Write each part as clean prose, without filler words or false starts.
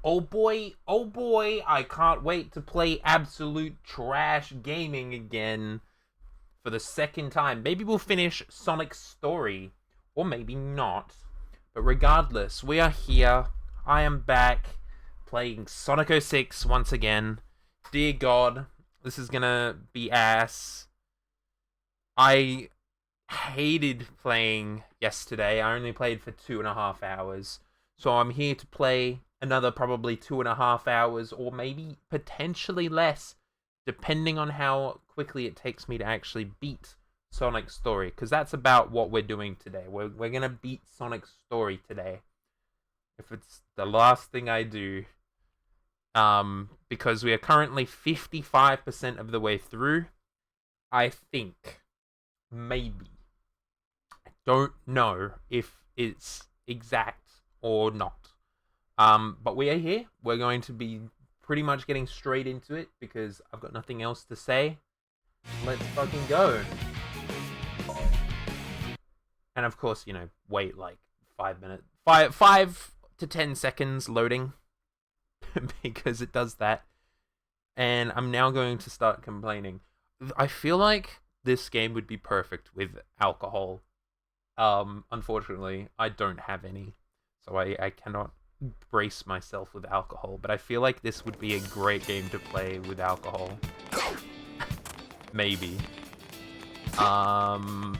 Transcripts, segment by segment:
Oh boy, I can't wait to play absolute trash gaming again for the second time. Maybe we'll finish Sonic's story, or maybe not. But regardless, we are here. I am back playing Sonic 06 once again. Dear God, this is gonna be ass. I hated playing yesterday. I only played for 2.5 hours. So I'm here to play another probably 2.5 hours, or maybe potentially less, depending on how quickly it takes me to actually beat Sonic's story. Because that's about what we're doing today. We're going to beat Sonic's story today. If it's the last thing I do. Because we are currently 55% of the way through. I think. Maybe. Don't know if it's exact or not. But we are here. We're going to be pretty much getting straight into it because I've got nothing else to say. Let's fucking go. And of course, wait like 5 minutes. 5 to 10 seconds loading. Because it does that. And I'm now going to start complaining. I feel like this game would be perfect with alcohol. Unfortunately, I don't have any. So I cannot brace myself with alcohol. But I feel like this would be a great game to play with alcohol. Maybe. I'm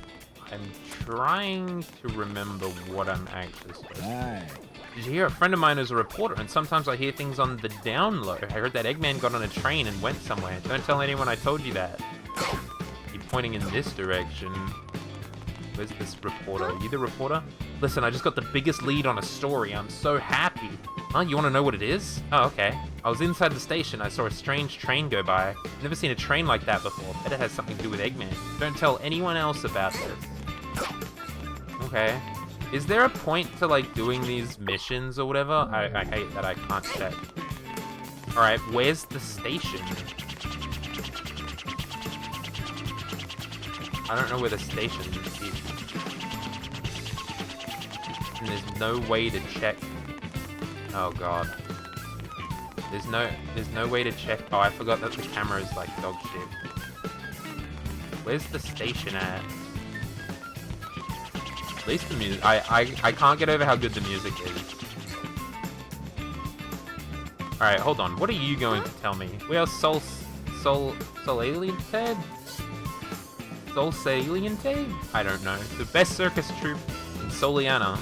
trying to remember what I'm actually supposed to do. Did you hear? A friend of mine is a reporter, and sometimes I hear things on the down low. I heard that Eggman got on a train and went somewhere. Don't tell anyone I told you that. You're pointing in this direction. Where's this reporter? Are you the reporter? Listen, I just got the biggest lead on a story. I'm so happy. Huh? You want to know what it is? Oh, okay. I was inside the station. I saw a strange train go by. I've never seen a train like that before. Bet it has something to do with Eggman. Don't tell anyone else about this. Okay. Is there a point to, like, doing these missions or whatever? I hate that I can't check. Alright, where's the station? I don't know where the station is. And there's no way to check. Oh god. There's no way to check. Oh, I forgot that the camera is like dog shit. Where's the station at? At least the music. I can't get over how good the music is. Alright, hold on. What are you going to tell me? We are Soul Alien Ted? Soul Salient? I don't know. The best circus troupe in Soliana.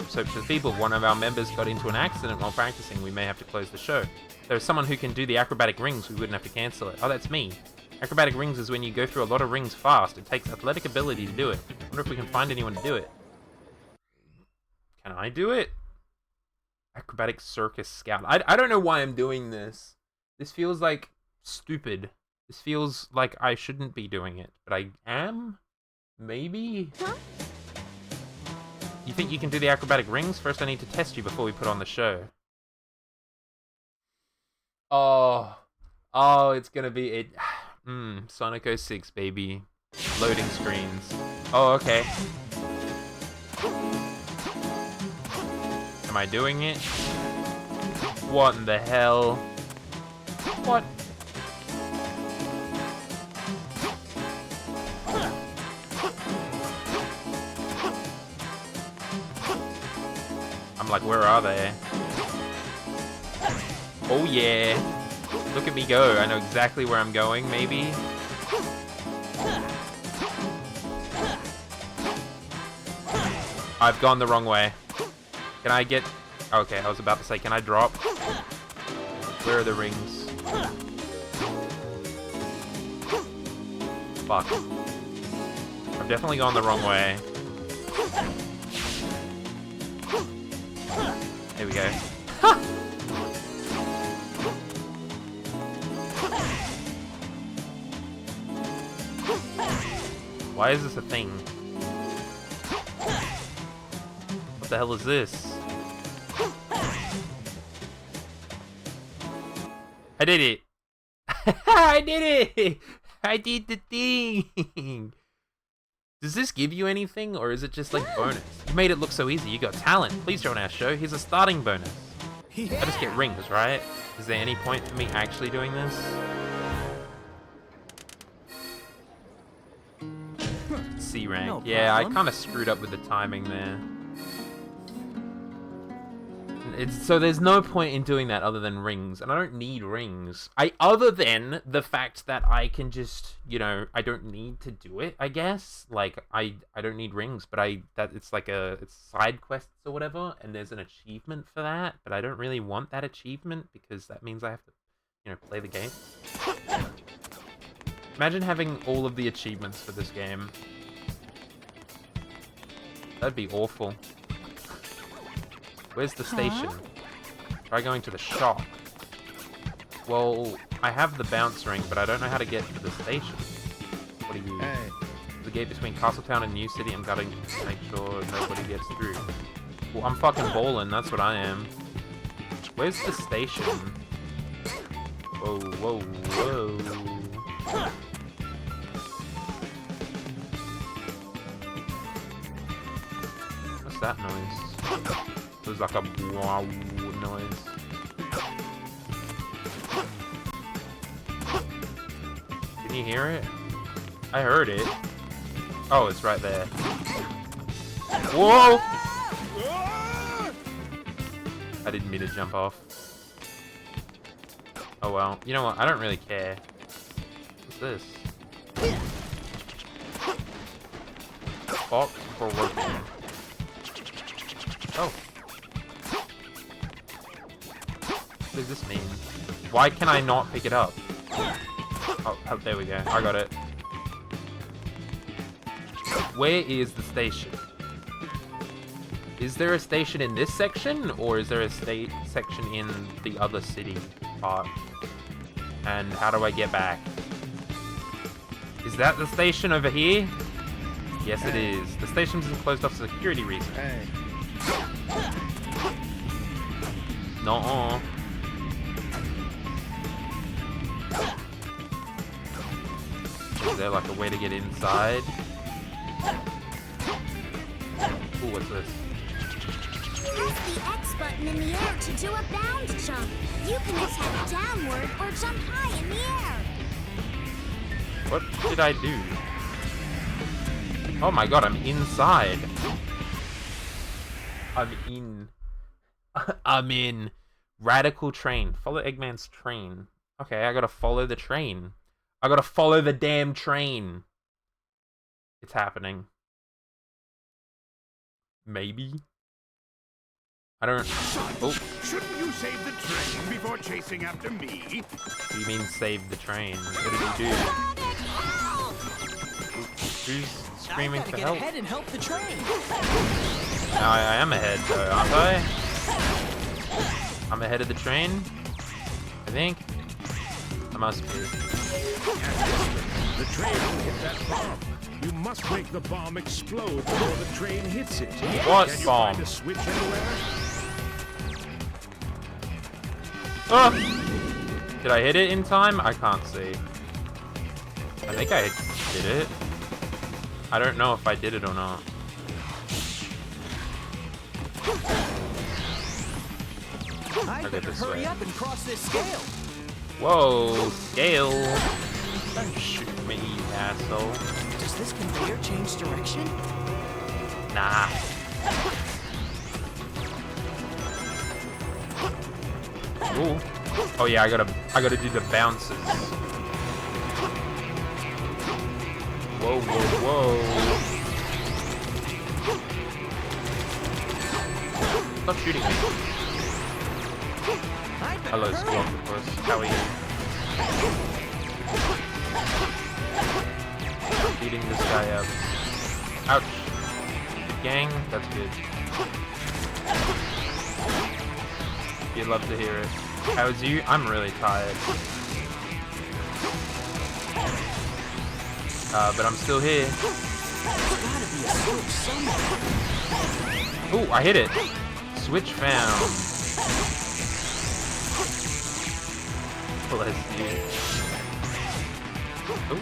So to the people, one of our members got into an accident while practicing. We may have to close the show. There's someone who can do the acrobatic rings. We wouldn't have to cancel it. Oh, that's me. Acrobatic rings is when you go through a lot of rings fast. It takes athletic ability to do it. I wonder if we can find anyone to do it. Can I do it? Acrobatic circus scout. I don't know why I'm doing this. This feels like stupid. This feels like I shouldn't be doing it, but I am? Maybe? Huh? You think you can do the acrobatic rings? First I need to test you before we put on the show. Oh, it's gonna be it. Sonic 06, baby. Loading screens. Oh, okay. Am I doing it? What in the hell? What? I'm like, where are they? Oh yeah. Look at me go. I know exactly where I'm going, maybe. I've gone the wrong way. Can I get... Okay, I was about to say, can I drop? Where are the rings? Fuck. I've definitely gone the wrong way. There we go. Why is this a thing? What the hell is this? I did it! I did it! I did the thing! Does this give you anything, or is it just like bonus? You made it look so easy, you got talent. Please join our show, here's a starting bonus. I just get rings, right? Is there any point for me actually doing this? C rank. No Yeah, I problem. kind of screwed up with the timing there. So there's no point in doing that other than rings, and I don't need rings. Other than the fact that I can just, you know, I don't need to do it, I guess. Like, I don't need rings, but it's like it's side quests or whatever, and there's an achievement for that, but I don't really want that achievement because that means I have to, you know, play the game. Imagine having all of the achievements for this game. That'd be awful. Where's the station? Try going to the shop. Well, I have the bounce ring, but I don't know how to get to the station. What do you... Hey. The gate between Castletown and New City, I'm gotta make sure nobody gets through. Well, I'm fucking ballin', that's what I am. Where's the station? Whoa, whoa, whoa. What's that noise? It was like a wow noise. Can you hear it? I heard it. Oh, it's right there. Whoa! I didn't mean to jump off. Oh well. You know what? I don't really care. What's this? Box for working. Oh. What does this mean? Why can I not pick it up? Oh, there we go. I got it. Where is the station? Is there a station in this section, or is there a section in the other city part? And how do I get back? Is that the station over here? Yes, it is. The station's closed off for security reasons. Hey. Nuh-uh. Is there like a way to get inside? Ooh, what's this? Press the X button in the air to do a bound jump. You can attack downward or jump high in the air. What did I do? Oh my god, I'm inside. I'm in. Radical train. Follow Eggman's train. Okay, I gotta follow the train. I gotta follow the damn train. It's happening. Maybe. I don't... Oh. Shouldn't you save the train before chasing after me? What do you mean save the train? What did you do? Who's screaming for help? Get ahead and help the train. Now I am ahead though, aren't I? I'm ahead of the train? I think? I must be. The train will hit that bomb. You must make the bomb explode before the train hits it. What Can you bomb? find a switch anywhere? Oh! Did I hit it in time? I can't see. I think I did it. I don't know if I did it or not. I Okay, better this hurry way. up and cross this scale. Whoa, scale! Don't shoot me, you asshole. Does this conveyor change direction? Nah. Ooh. Oh yeah, I gotta do the bounces. Whoa, whoa, whoa. Stop shooting me. Hello, Squawkopus. How are you? Beating this guy up. Ouch. Good gang. That's good. You'd love to hear it. How's you? I'm really tired. But I'm still here. There's gotta be a switch somewhere. Ooh, I hit it. Switch found. Bless you. Ooh.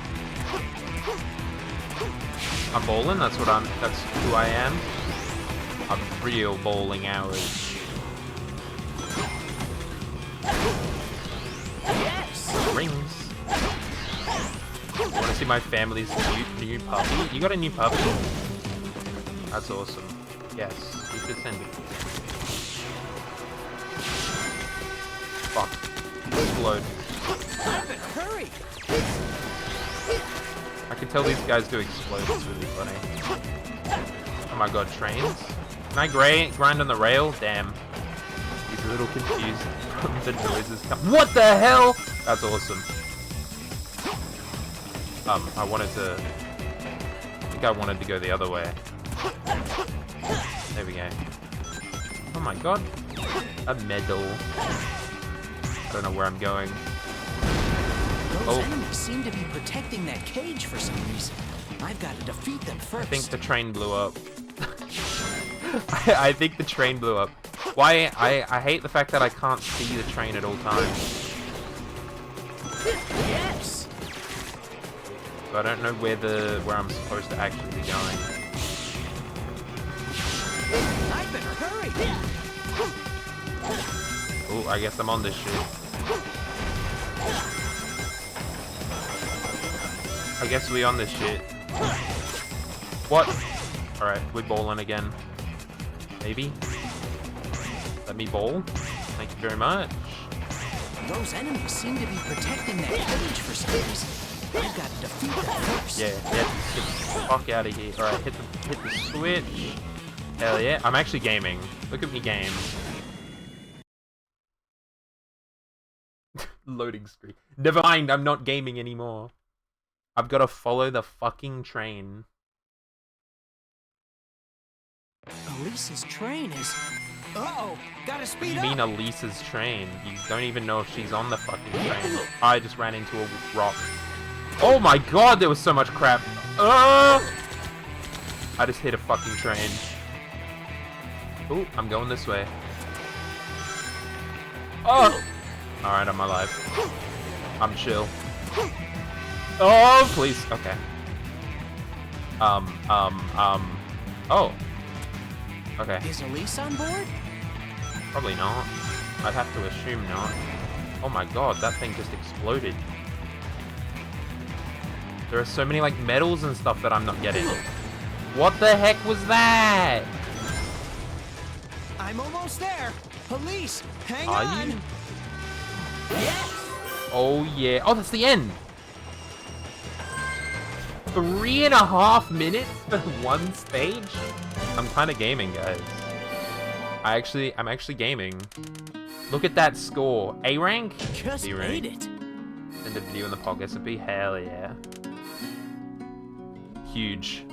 I'm bowling, that's who I am. I'm real bowling hours. rings. Want to see my family's new puppy? You got a new puppy? That's awesome. Yes, you should send it. Fuck. Explode. Hurry! I can tell these guys do explode. It's really funny. Oh my god, trains? Can I grind on the rail? Damn. He's a little confused. The noises come. What the hell? That's awesome. I think I wanted to go the other way. There we go. Oh my god. A medal. I don't know where I'm going. Those enemies seem to be protecting that cage for some reason. I've got to defeat them first. I think the train blew up. I think the train blew up. Why? I hate the fact that I can't see the train at all times. Yes. So I don't know where I'm supposed to actually be going. I better hurry. Oh, I guess I'm on this shit. I guess we on this shit. What? Alright, we're bowling again. Maybe? Let me bowl. Thank you very much. Those enemies seem to be protecting that cage for some reason. I've got to defeat them first. Yeah, get the fuck out of here. Alright, hit the switch. Hell yeah. I'm actually gaming. Look at me game. Loading screen. Never mind, I'm not gaming anymore. I've got to follow the fucking train. Elise's train is... Uh-oh! Gotta speed You up! mean Elisa's train? You don't even know if she's on the fucking train. I just ran into a rock. Oh my god, there was so much crap. I just hit a fucking train. Oh, I'm going this way. Oh! Alright, I'm alive. I'm chill. Oh, please. Okay. Oh. Okay. Is Elise on board? Probably not. I'd have to assume not. Oh my god, that thing just exploded. There are so many, like, medals and stuff that I'm not getting. What the heck was that? I'm almost there. Elise, hang Are on. you? Yes. Oh yeah. Oh, that's the end. 3.5 minutes for one stage? I'm kind of gaming, guys. I'm actually gaming. Look at that score. A rank? Just B rank. made it. Send a video in the podcast would be hell yeah. Huge.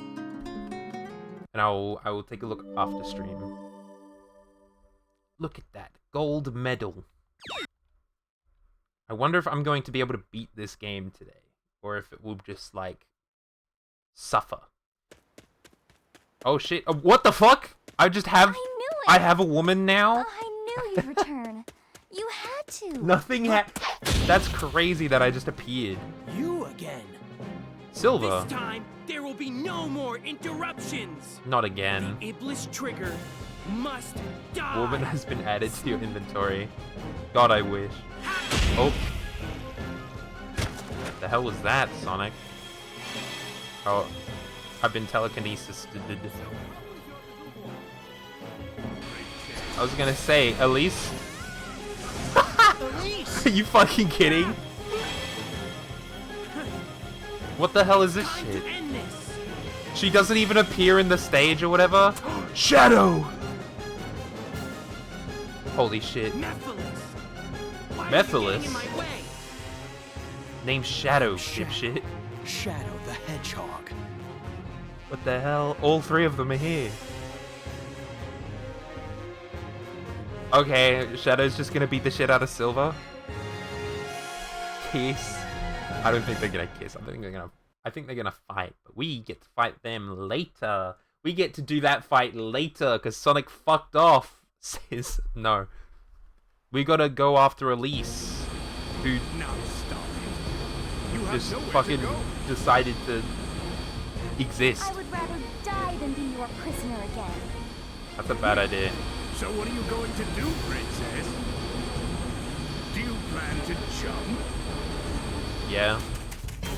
And I will take a look after stream. Look at that gold medal. I wonder if I'm going to be able to beat this game today, or if it will just like suffer. Oh shit! What the fuck? I just have. I knew it. I have a woman now. I knew you'd return. You had to. Nothing That's crazy that I just appeared. You again. Silver. This time, there will be no more interruptions. Not again. The Iblis trigger must die. Woman has been added to your inventory. God, I wish. Oh. What the hell was that, Sonic? Oh, I've been telekinesis. I was gonna say, Elise? Elise! Are you fucking kidding? What the hell is this Time shit? to end this. She doesn't even appear in the stage or whatever? Shadow! Holy shit. Mephiles. Why Mephiles? are you getting in my way? Name's Shadow, Shadow. dipshit. Shadow the Hedgehog. What the hell? All three of them are here. Okay, Shadow's just gonna beat the shit out of Silver. Kiss. I don't think they're gonna kiss. I think they're gonna fight, but we get to fight them later. We get to do that fight later because Sonic fucked off. Says no. We gotta go after Elise, who Now stop it. You have just nowhere fucking to go. decided to exist. I would rather die than be your prisoner again. That's a bad idea. So what are you going to do, princess? Do you plan to jump? Yeah.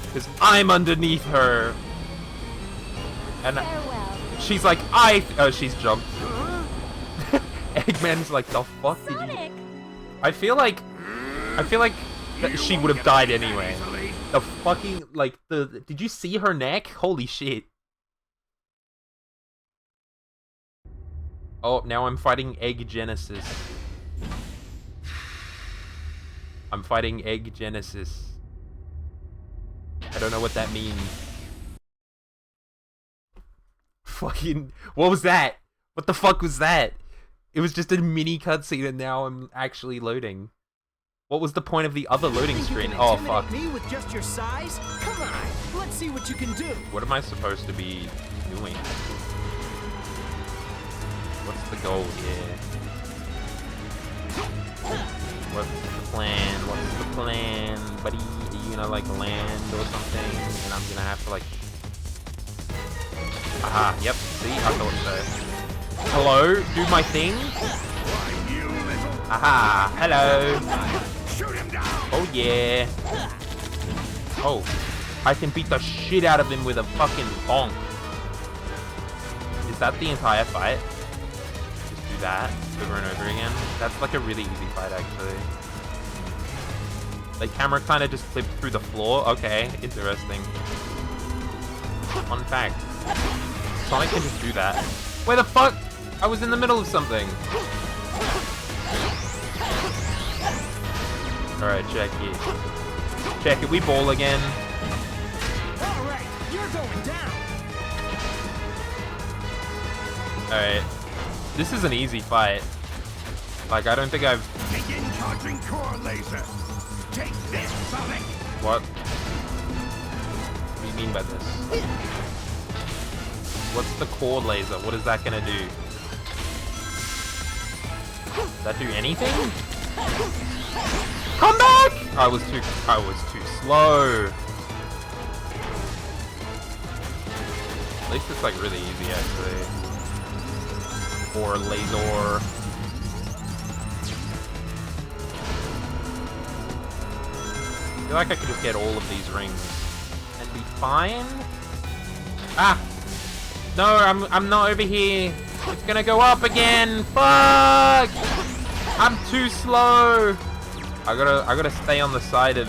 Because I'm underneath her. And Farewell. she's like, oh, she's jumped. Eggman's like, the fuck did you... Sonic! I feel like that she would have died anyway. The fucking, like, did you see her neck? Holy shit. Oh, now I'm fighting Egg Genesis. I'm fighting Egg Genesis. I don't know what that means. Fucking, what was that? What the fuck was that? It was just a mini cutscene and now I'm actually loading. What was the point of the other loading Think you screen? can Oh, intimidate fuck. me with just your size? Come on, let's see what you can do. What am I supposed to be doing? What's the goal here? What's the plan? What's the plan, buddy? Are you gonna, like, land or something? And I'm gonna have to, like... Aha, yep, see? I thought so. Hello? Do my thing? Aha, hello. Oh, yeah. Oh, I can beat the shit out of him with a fucking bonk. Is that the entire fight? Just do that over and over again? That's like a really easy fight, actually. The camera kind of just flipped through the floor. Okay, interesting. Fun fact. Sonic can just do that. Where the fuck? I was in the middle of something. Alright, check it. Check it, we ball again. Alright, you're going down. Alright. This is an easy fight. Like, I don't think I've... Begin charging core laser. Take this, Sonic. What? What do you mean by this? What's the core laser? What is that gonna do? Does that do anything? Come back! I was too slow. At least it's like really easy actually. Or laser. I feel like I could just get all of these rings and be fine. Ah! No, I'm not over here. It's gonna go up again. Fuck! I'm too slow. I gotta stay on the side of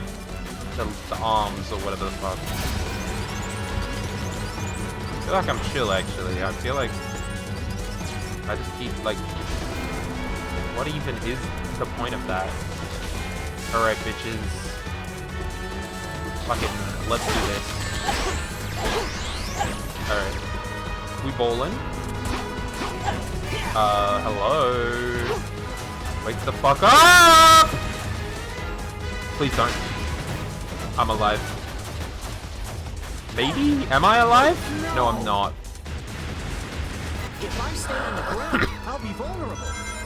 the arms or whatever the fuck. I feel like I'm chill actually. I feel like I just keep like, what even is the point of that? Alright, bitches. Fucking, let's do this. Alright. We bowling? Hello? Wake the fuck up! Please don't. I'm alive. Maybe? Am I alive? No, I'm not. If I stay on the ground, I'll be vulnerable.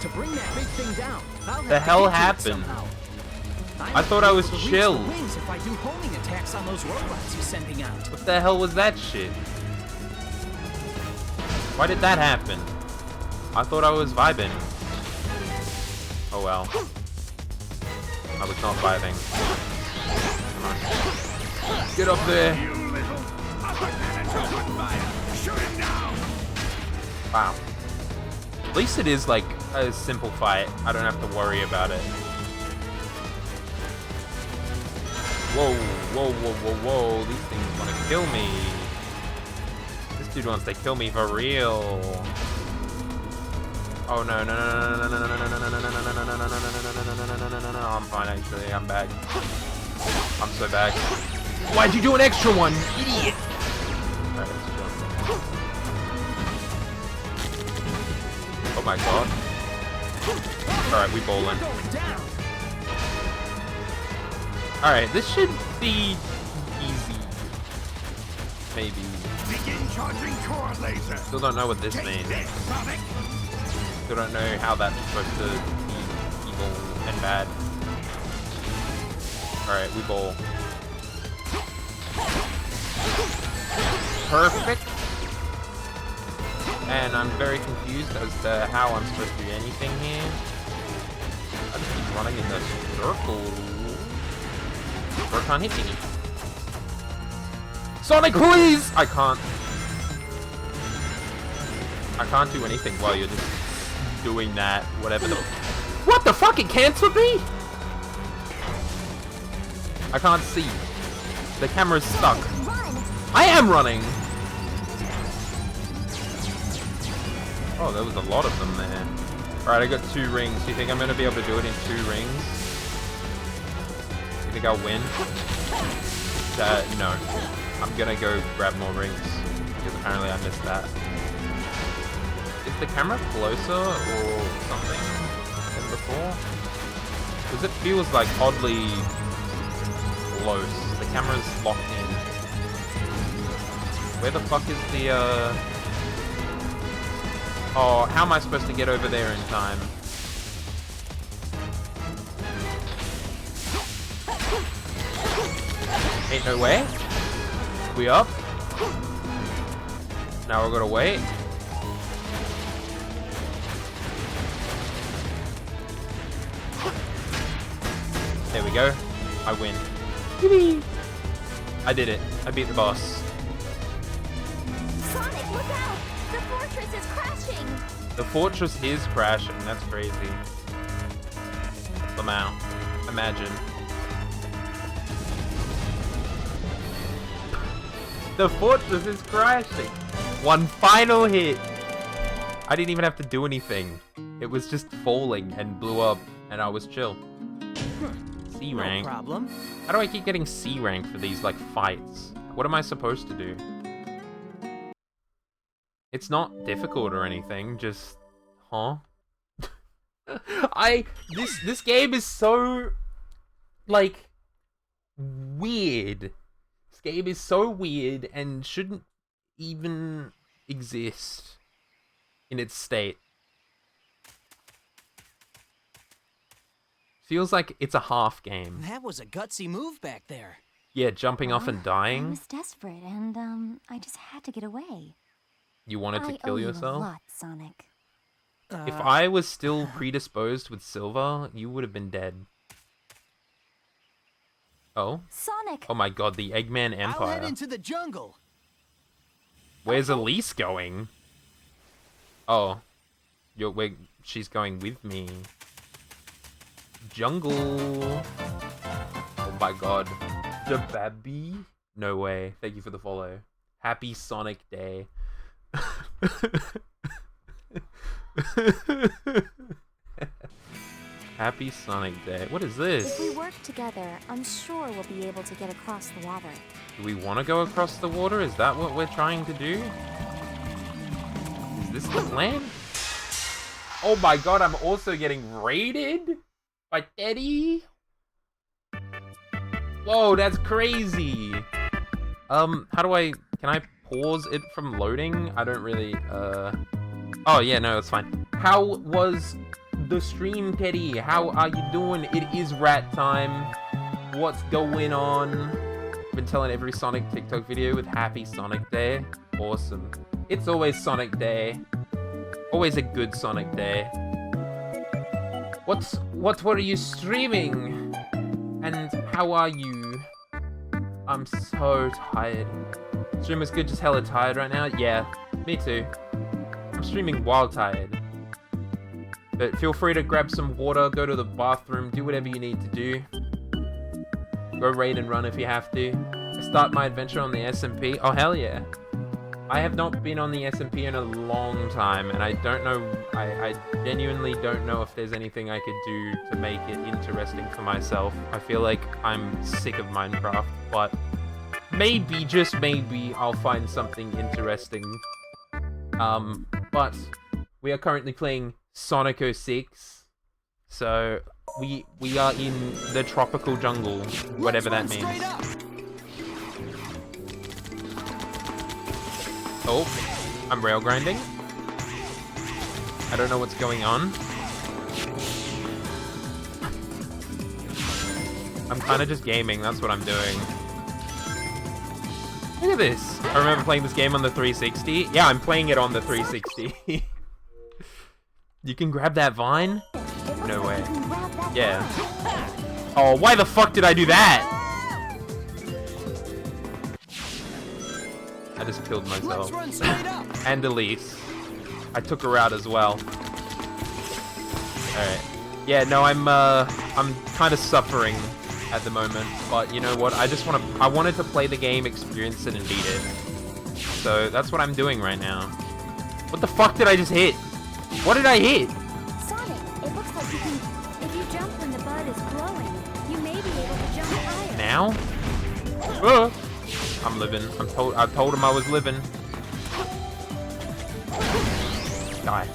To bring that big thing down, I'll have The to hell get to it happened? somehow. I thought I was I'll reach chill. the wings if I do homing attacks on those robots he's sending out. What the hell was that shit? Why did that happen? I thought I was vibing. Oh well. I was not vibing. Come on. Get up there. Wow. At least it is like a simple fight. I don't have to worry about it. Whoa, whoa, whoa, whoa, whoa. These things want to kill me. This dude wants to kill me for real. Oh no, no, no, no, no, no, no, no, no, no, no, no, no, no, no, no, no, I'm fine actually, I'm back. I'm so back. Why'd you do an extra one, you idiot? Alright, let's chill. Oh my god. Alright, we bowling. Alright, this should be easy. Maybe. Begin charging core laser. Still don't know what this means. Still don't know how that's supposed to be evil and bad. Alright, we bowl. Perfect. And I'm very confused as to how I'm supposed to do anything here. I just keep running in the circle. Proton hit me. Sonic, please! I can't do anything while you're just doing that. Whatever the... What the fuck? It cancelled me? I can't see. The camera's stuck. I am running! Oh, there was a lot of them there. Alright, I got 2 rings. Do you think I'm going to be able to do it in 2 rings? You think I'll win? No. I'm going to go grab more rings. Because apparently I missed that. Is the camera closer or something than before? Because it feels like oddly close. The camera's locked in. Where the fuck is the, Oh, how am I supposed to get over there in time? Ain't no way. We up? Now we're gonna wait. There we go. I win. Yippee! I did it. I beat the boss. Sonic, look out! The fortress is crashing! The fortress is crashing. That's crazy. Lamau. Imagine. The fortress is crashing. One final hit. I didn't even have to do anything. It was just falling and blew up, and I was chill. C rank. No problem. How do I keep getting C rank for these like fights? What am I supposed to do? It's not difficult or anything, just... Huh? This game is so... like... weird. This game is so weird and shouldn't even exist in its state. Feels like it's a half game. That was a gutsy move back there. Yeah, jumping off and I dying. was desperate, and I just had to get away. You wanted to I kill owe you yourself? a lot, Sonic. If I was still predisposed with Silver, you would have been dead. Oh? Sonic! Oh my god, the Eggman I'll head Empire. into the jungle. Where's Elise going? Oh. She's going with me. Jungle. Oh my god. The baby? No way. Thank you for the follow. Happy Sonic Day. Happy Sonic Day. What is this? If we work together, I'm sure we'll be able to get across the water. Do we want to go across the water? Is that what we're trying to do? Is this the plan? Oh my god, I'm also getting raided by Teddy? Whoa, that's crazy. How do can I pause it from loading? I don't really, Oh yeah, no, it's fine. How was the stream, Teddy? How are you doing? It is rat time. What's going on? Been telling every Sonic TikTok video with Happy Sonic Day. Awesome. It's always Sonic Day. Always a good Sonic Day. What were you streaming? And how are you? I'm so tired. Stream was good, just hella tired right now. Yeah, me too. I'm streaming while tired. But feel free to grab some water, go to the bathroom, do whatever you need to do. Go raid and run if you have to. Start my adventure on the SMP. Oh, hell yeah. I have not been on the SMP in a long time, and I don't know, I genuinely don't know if there's anything I could do to make it interesting for myself. I feel like I'm sick of Minecraft, but maybe, just maybe, I'll find something interesting. But we are currently playing Sonic 06, so we are in the tropical jungle, whatever that means. Oh, I'm rail grinding. I don't know what's going on. I'm kind of just gaming, that's what I'm doing. Look at this. I remember playing this game on the 360. Yeah, I'm playing it on the 360. You can grab that vine? No way. Yeah. Oh, why the fuck did I do that? I just killed myself. Let's run straight up. And Elise. I took her out as well. Alright. Yeah, no, I'm kind of suffering at the moment, but you know what? I wanted to play the game, experience it, and beat it. So that's what I'm doing right now. What the fuck did I just hit? What did I hit? Sonic, it looks like you can... If you jump when the bud is glowing, you may be able to jump higher. Now? I'm living. I told him I was living. Die.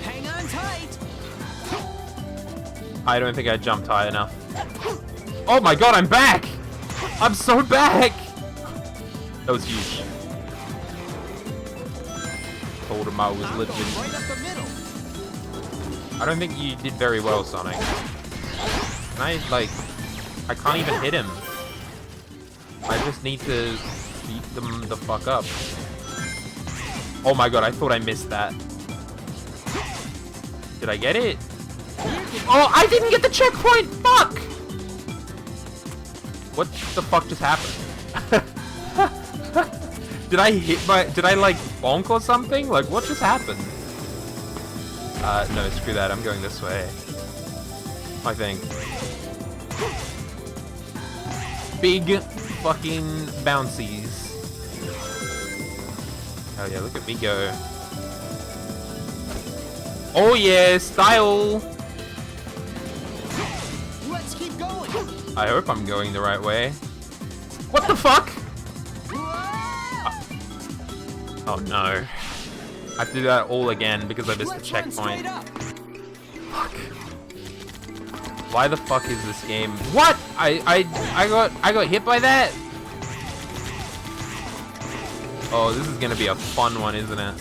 Hang on tight. I don't think I jumped high enough. Oh my god, I'm back! I'm so back! That was huge. Told him I was I'm living. going right up the middle. I don't think you did very well, Sonic. And I can't even hit him. I just need to beat them the fuck up. Oh my god, I thought I missed that. Did I get it? Oh, I didn't get the checkpoint! Fuck! What the fuck just happened? Did I like bonk or something? Like, what just happened? No, screw that, I'm going this way. I think. Big fucking bouncies. Oh yeah, look at me go. Oh yeah, style! Let's keep going. I hope I'm going the right way. What the fuck? Oh no. I have to do that all again because I missed the Let's run checkpoint. straight up. Fuck. Why the fuck is this game? What? I got hit by that? Oh, this is gonna be a fun one, isn't it?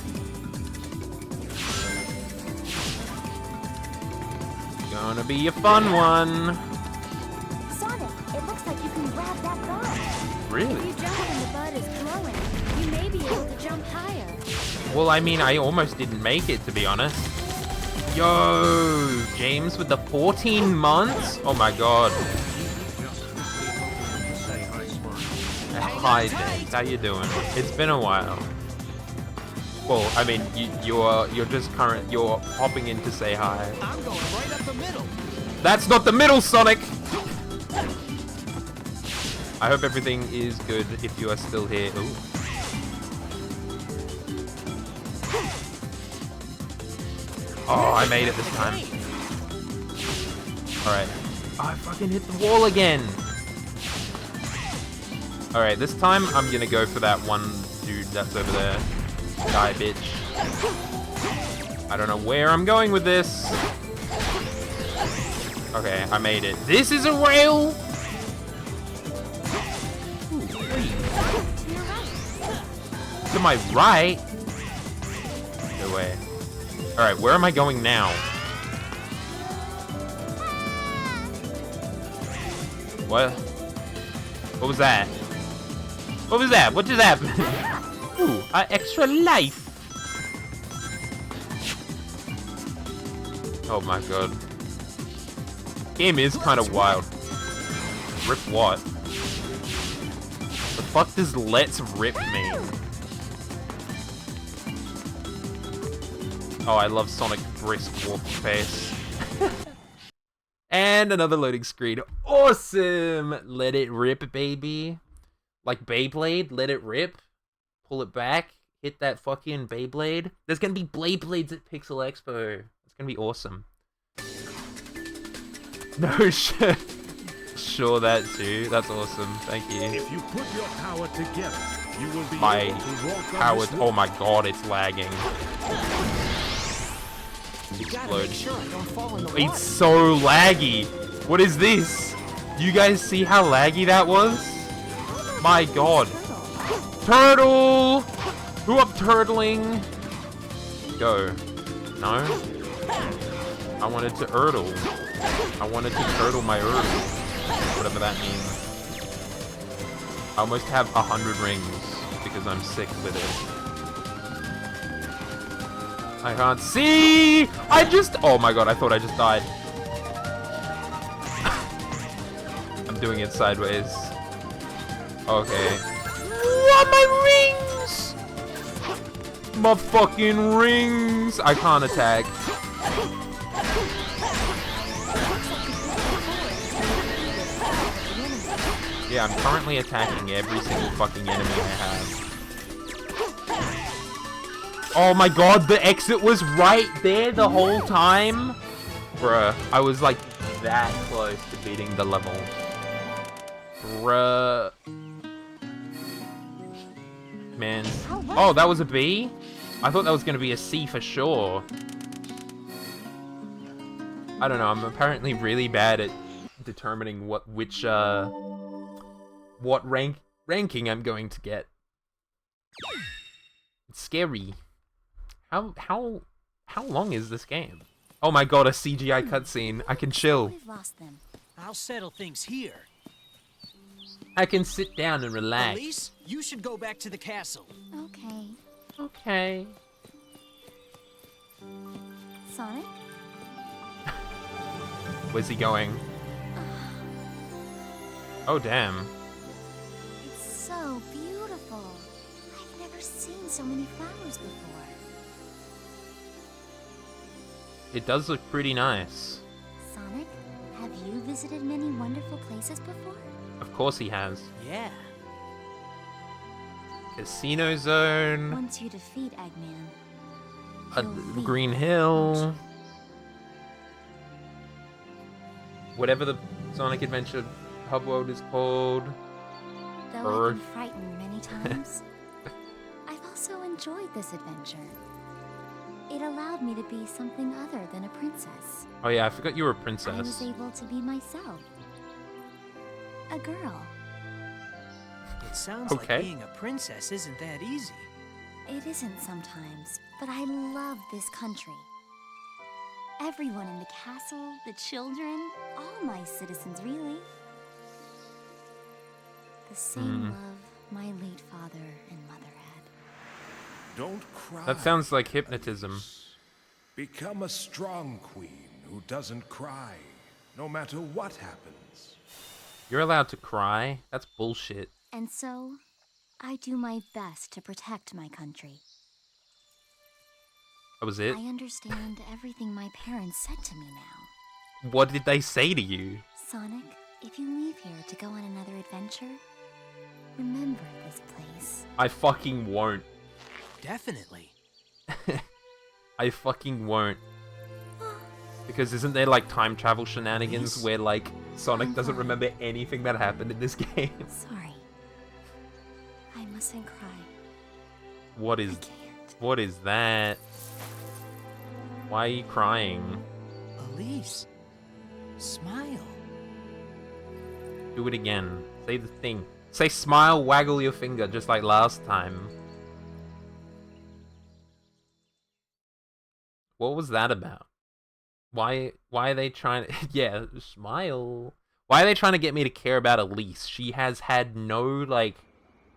Gonna be a fun one. Sonic, it looks like you can grab that bud. Really? If you jump when the bud is glowing, you may be able to jump higher. Well, I mean, I almost didn't make it, to be honest. Yo, James with the 14 months? Oh my god. Say hi, Smart. Hi, James. How you doing? It's been a while. Well, I mean, you're hopping in to say hi. I'm going right up the middle. That's not the middle, Sonic! I hope everything is good if you are still here. Ooh. Oh, I made it this time. Alright. Oh, I fucking hit the wall again! Alright, this time I'm gonna go for that one dude that's over there. Die, bitch. I don't know where I'm going with this. Okay, I made it. This is a rail! Ooh, to my right? No way. Alright, where am I going now? What? What was that? What was that? What just happened? Ooh, extra life! Oh my god. Game is kind of wild. Rip what? The fuck does let's rip mean? Oh, I love Sonic brisk walk pace. And another loading screen. Awesome! Let it rip, baby. Like Beyblade, let it rip. Pull it back. Hit that fucking Beyblade. There's gonna be Beyblades at Pixel Expo. It's gonna be awesome. No shit. Sure, that too. That's awesome. Thank you. If you put your power together, you will be My able to walk on power. this Oh my god, it's lagging. You gotta make Explode. sure I don't fall in the It's water. so laggy. What is this? Do you guys see how laggy that was? My god. Turtle! Who up turtling? Go. No? I wanted to Erdle. I wanted to turtle my Erdle. Whatever that means. I almost have 100 rings because I'm sick with it. I can't see! Oh my god, I thought I just died. I'm doing it sideways. Okay. want my rings! My fucking rings! I can't attack. Yeah, I'm currently attacking every single fucking enemy I have. Oh my god, the exit was right there the whole time? Bruh, I was like that close to beating the level. Bruh. Man. Oh, that was a B? I thought that was gonna be a C for sure. I don't know, I'm apparently really bad at determining what ranking I'm going to get. It's scary. How long is this game? Oh my god, a CGI cutscene. I can chill. We've lost them. I'll settle things here. I can sit down and relax. Elise, you should go back to the castle. Okay. Okay. Sonic? Where's he going? Oh, damn. It's so beautiful. I've never seen so many flowers before. It does look pretty nice. Sonic, have you visited many wonderful places before? Of course he has. Yeah. Casino Zone, Once you defeat Eggman, a he'll leave, Green won't Hill, you? whatever the Sonic Adventure hub world is called. Though I've been frightened many times, I've also enjoyed this adventure. It allowed me to be something other than a princess. Oh yeah, I forgot you were a I was princess. able to be myself. A girl. It sounds Okay. like being a princess isn't that easy. It isn't sometimes, but I love this country. Everyone in the castle, the children, all my citizens, really. The same love my late father and mother had. Don't cry. That sounds like hypnotism. Become a strong queen who doesn't cry, no matter what happens. You're allowed to cry? That's bullshit. And so, I do my best to protect my country. That was it? I understand everything my parents said to me now. What did they say to you? Sonic, if you leave here to go on another adventure, remember this place. I fucking won't. Definitely. I fucking won't. Because isn't there like time travel shenanigans Yes. where like Sonic I'm doesn't fine. remember anything that happened in this game? Sorry. I mustn't cry. What I is can't. that? Why are you crying? Elise, smile. Do it again. Say the thing. Say smile, waggle your finger just like last time. What was that about? Why are they trying to yeah, smile. Why are they trying to get me to care about Elise? She has had no like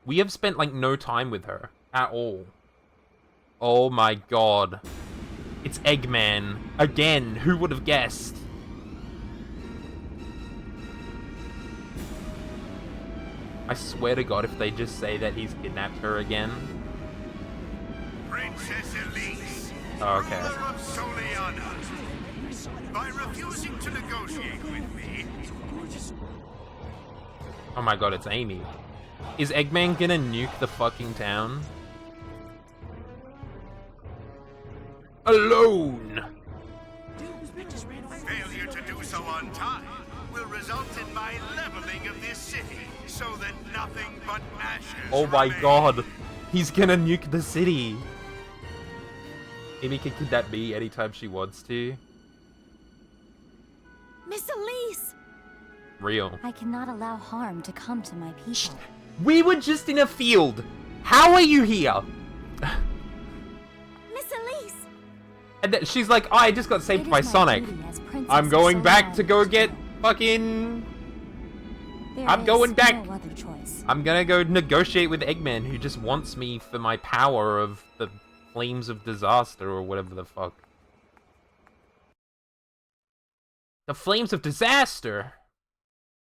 we have spent like no time with her at all. Oh my god. It's Eggman. Again, who would have guessed? I swear to god if they just say that he's kidnapped her again. Princess Elise, Oh, okay. ruler of Soliana. By refusing to negotiate with me, Oh my god, it's Amy. Is Eggman gonna nuke the fucking town? Alone! failure to do so on time will result in my leveling of this city, so that nothing but ashes Oh my remain. god! He's gonna nuke the city! Amy can kidnap me anytime she wants to. Miss Elise! Real. I cannot allow harm to come to my people. We were just in a field! How are you here? Miss Elise! And then she's like, oh, I just got It saved is by my Sonic. duty as Princess I'm of going back to Solana go to get help. fucking... There I'm is going back. no other choice. I'm gonna go negotiate with Eggman, who just wants me for my power of the Flames of Disaster, or whatever the fuck. The Flames of Disaster!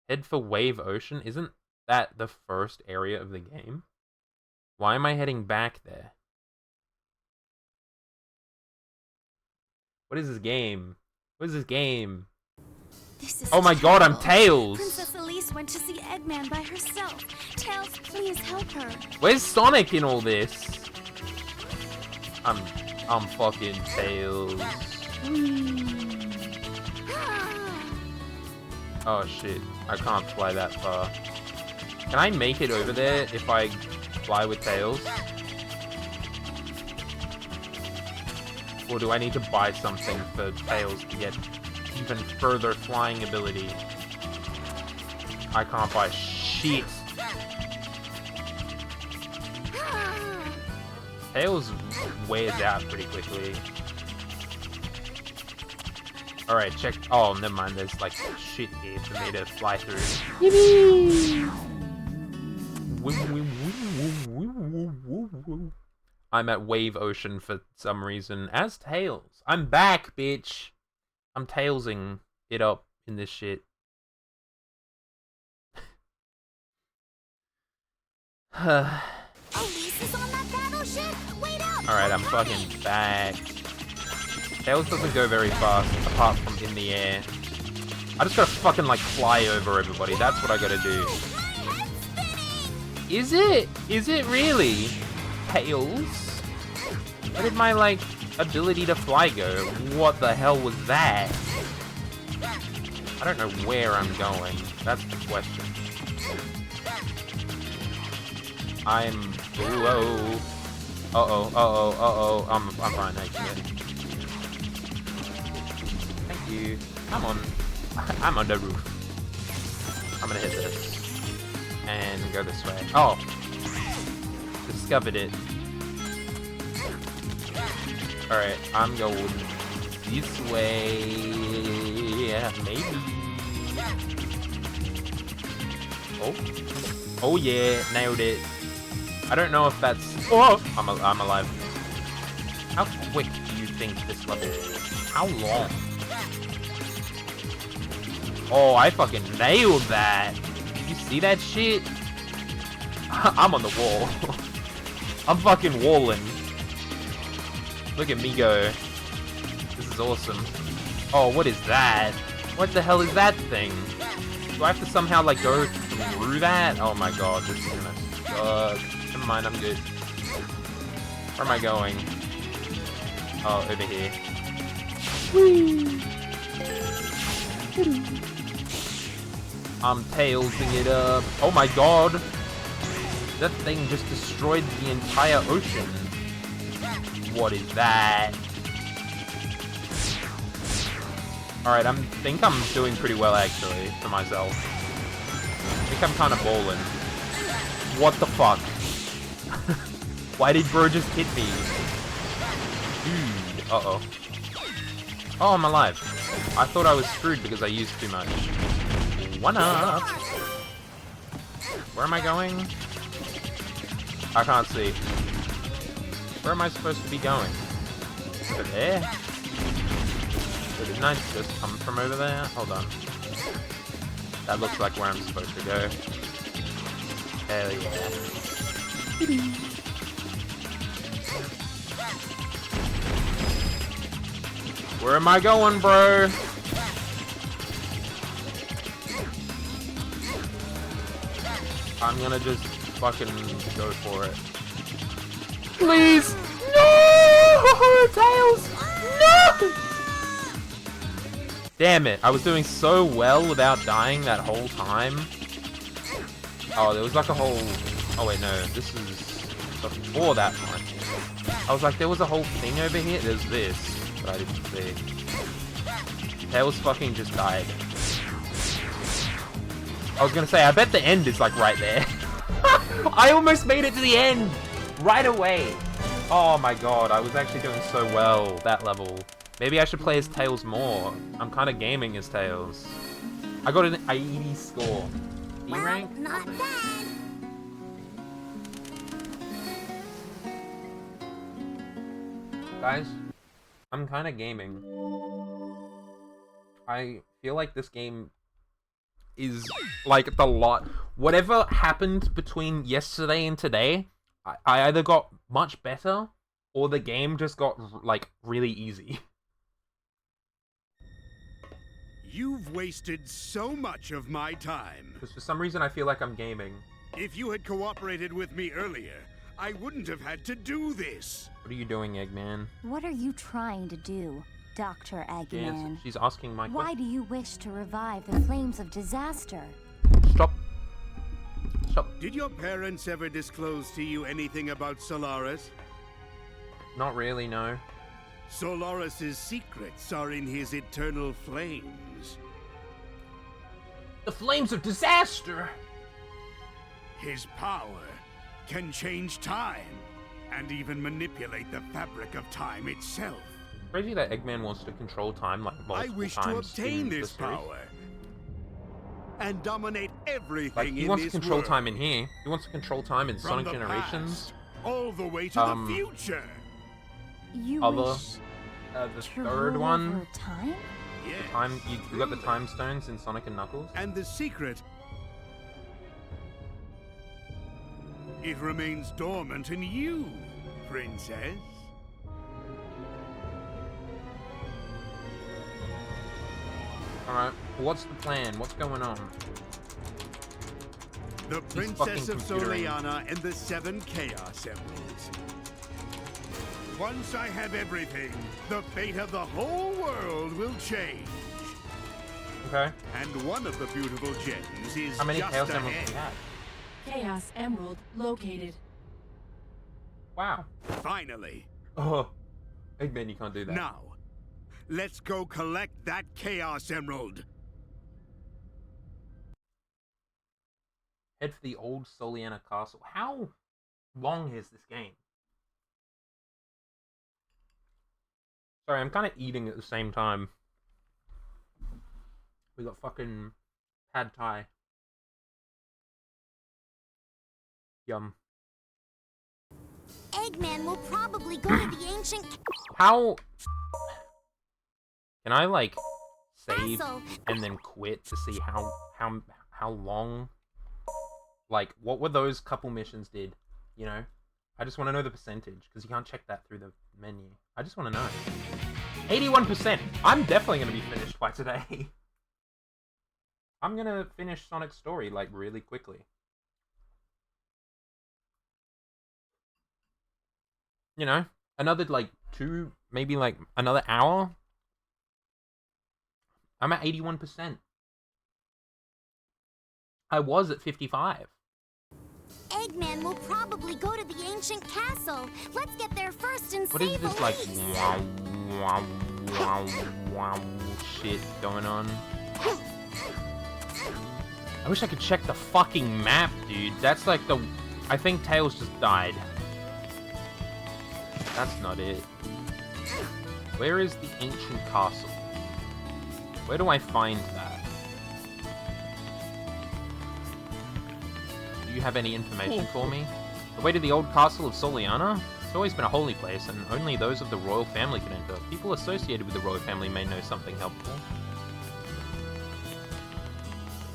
Head for Wave Ocean? Isn't that the first area of the game? Why am I heading back there? What is this game? What is this game? This is Oh my god, I'm terrible. Tails! Princess Elise went to see Eggman by herself. Tails, please help her. Where's Sonic in all this? I'm fucking Tails. Oh shit, I can't fly that far. Can I make it over there if I fly with Tails? Or do I need to buy something for Tails to get even further flying ability? I can't buy shit. Tails wears out pretty quickly. Alright, check. Oh, never mind. There's like shit here for me to fly through. I'm at Wave Ocean for some reason as Tails. I'm back, bitch. I'm Tailsing it up in this shit. Elise is on that battleship? Wait up! Alright, I'm fucking back. Tails doesn't go very fast, apart from in the air. I just gotta fucking, like, fly over everybody. That's what I gotta do. Is it? Is it really? Tails? Where did my, like, ability to fly go? What the hell was that? I don't know where I'm going. That's the question. I'm low. Uh-oh. I'm fine, I can get it. Thank you. I'm on the roof. I'm gonna hit this. And go this way. Oh! Discovered it. Alright, I'm going this way. Yeah, maybe. Oh. Oh yeah, nailed it. I don't know if that's... Oh! I'm alive. How quick do you think this level is? How long? Oh, I fucking nailed that. You see that shit? I'm on the wall. I'm fucking walling. Look at me go. This is awesome. Oh, what is that? What the hell is that thing? Do I have to somehow, like, go through that? Oh my god, this is gonna suck. Never mind, I'm good. Where am I going? Oh, over here. I'm tailsing it up. Oh my god! That thing just destroyed the entire ocean. What is that? Alright, I think I'm doing pretty well actually, for myself. I think I'm kind of balling. What the fuck? Why did bro just hit me? Dude, uh-oh. Oh, I'm alive. I thought I was screwed because I used too much. One up! Where am I going? I can't see. Where am I supposed to be going? Over there? So didn't I just come from over there? Hold on. That looks like where I'm supposed to go. Hell yeah. Where am I going, bro? I'm gonna just fucking go for it. Please! No! Tails! No! Damn it, I was doing so well without dying that whole time. Oh, there was like a whole... Oh wait, no, this is before that one. I was like, there was a whole thing over here. There's this, but I didn't see. Tails fucking just died. I was gonna say, I bet the end is like right there. I almost made it to the end! Right away! Oh my god, I was actually doing so well that level. Maybe I should play as Tails more. I'm kind of gaming as Tails. I got an 80 score. E rank? Well, not bad. Guys, I'm kind of gaming. I feel like this game is like the lot. Whatever happened between yesterday and today, I either got much better, or the game just got, like, really easy. You've wasted so much of my time. Because for some reason I feel like I'm gaming. If you had cooperated with me earlier, I wouldn't have had to do this. What are you doing, Eggman? What are you trying to do, Dr. Eggman? Yes, she's asking my Why question. do you wish to revive the flames of disaster? Stop. Stop. Did your parents ever disclose to you anything about Solaris? Not really, no. Solaris's secrets are in his eternal flames. The flames of disaster! His power can change time and even manipulate the fabric of time itself. Crazy that Eggman wants to control time like multiple I wish to times obtain in the this series. power and dominate everything Like, in he wants to this control world. time in here. He wants to control time in From Sonic the Generations. past, all the way to the future. You Other- wish The to third rule one, over time? Yes. you got the time stones in Sonic and Knuckles. And the secret, it remains dormant in you, princess. Alright, what's the plan? What's going on? The fucking Princess of computering. Soleanna and the 7 Chaos Emeralds. Once I have everything, the fate of the whole world will change. Okay. And one of the beautiful gems is How many just Chaos Emeralds ahead. do we have? Chaos Emerald located. Wow. Finally. Oh. Eggman, you can't do that. Now, let's go collect that Chaos Emerald. Head for the old Soliana Castle. How long is this game? Sorry, I'm kind of eating at the same time. We got fucking pad thai. Yum. Eggman will probably go to the ancient How... Can I, like, save castle. and then quit to see how long... Like, what were those couple missions did? You know? I just want to know the percentage, because you can't check that through the menu. I just want to know. 81%! I'm definitely going to be finished by today. I'm going to finish Sonic's story, like, really quickly. You know? Another, like, maybe, like, another hour? I'm at 81%. I was at 55. Eggman will probably go to the ancient castle. Let's get there first and What save is this, like, Elise. wow, wow, wow, wow shit going on? I wish I could check the fucking map, dude. That's like the... I think Tails just died. That's not it. Where is the ancient castle? Where do I find that? Do you have any information for me? The way to the old castle of Soliana? It's always been a holy place, and only those of the royal family can enter. People associated with the royal family may know something helpful.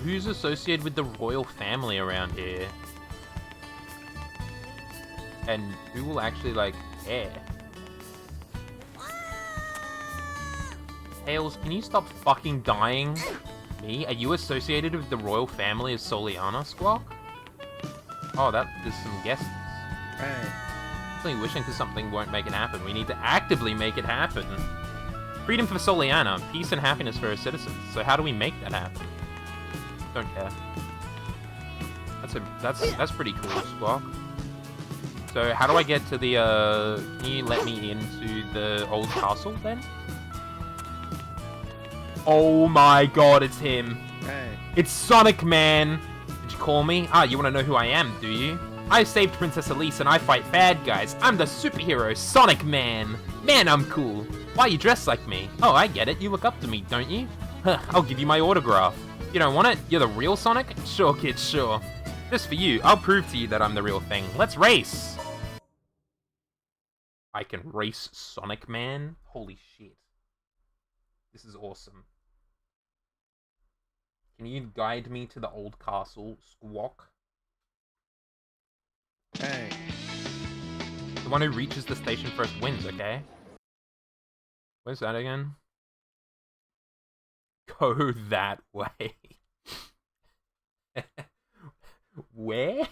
Who's associated with the royal family around here? And who will actually, like, care? Tails, can you stop fucking dying? Me? Are you associated with the royal family of Soliana, Squawk? Oh, there's some guests. Only wishing for something won't make it happen. We need to actively make it happen. Freedom for Soliana, peace and happiness for her citizens. So how do we make that happen? Don't care. That's pretty cool, Squawk. So how do I get to the can you let me into the old castle then? Oh my god, it's him. It's Sonic Man. Did you call me? Ah, you want to know who I am, do you? I saved Princess Elise and I fight bad guys. I'm the superhero, Sonic Man. Man, I'm cool. Why are you dressed like me? Oh, I get it. You look up to me, don't you? Huh, I'll give you my autograph. You don't want it? You're the real Sonic? Sure, kid, sure. Just for you, I'll prove to you that I'm the real thing. Let's race! I can race Sonic Man? Holy shit. This is awesome. Can you guide me to the old castle, Squawk? Hey. one who reaches the station first wins, okay? Where's that again? Go that way. Where?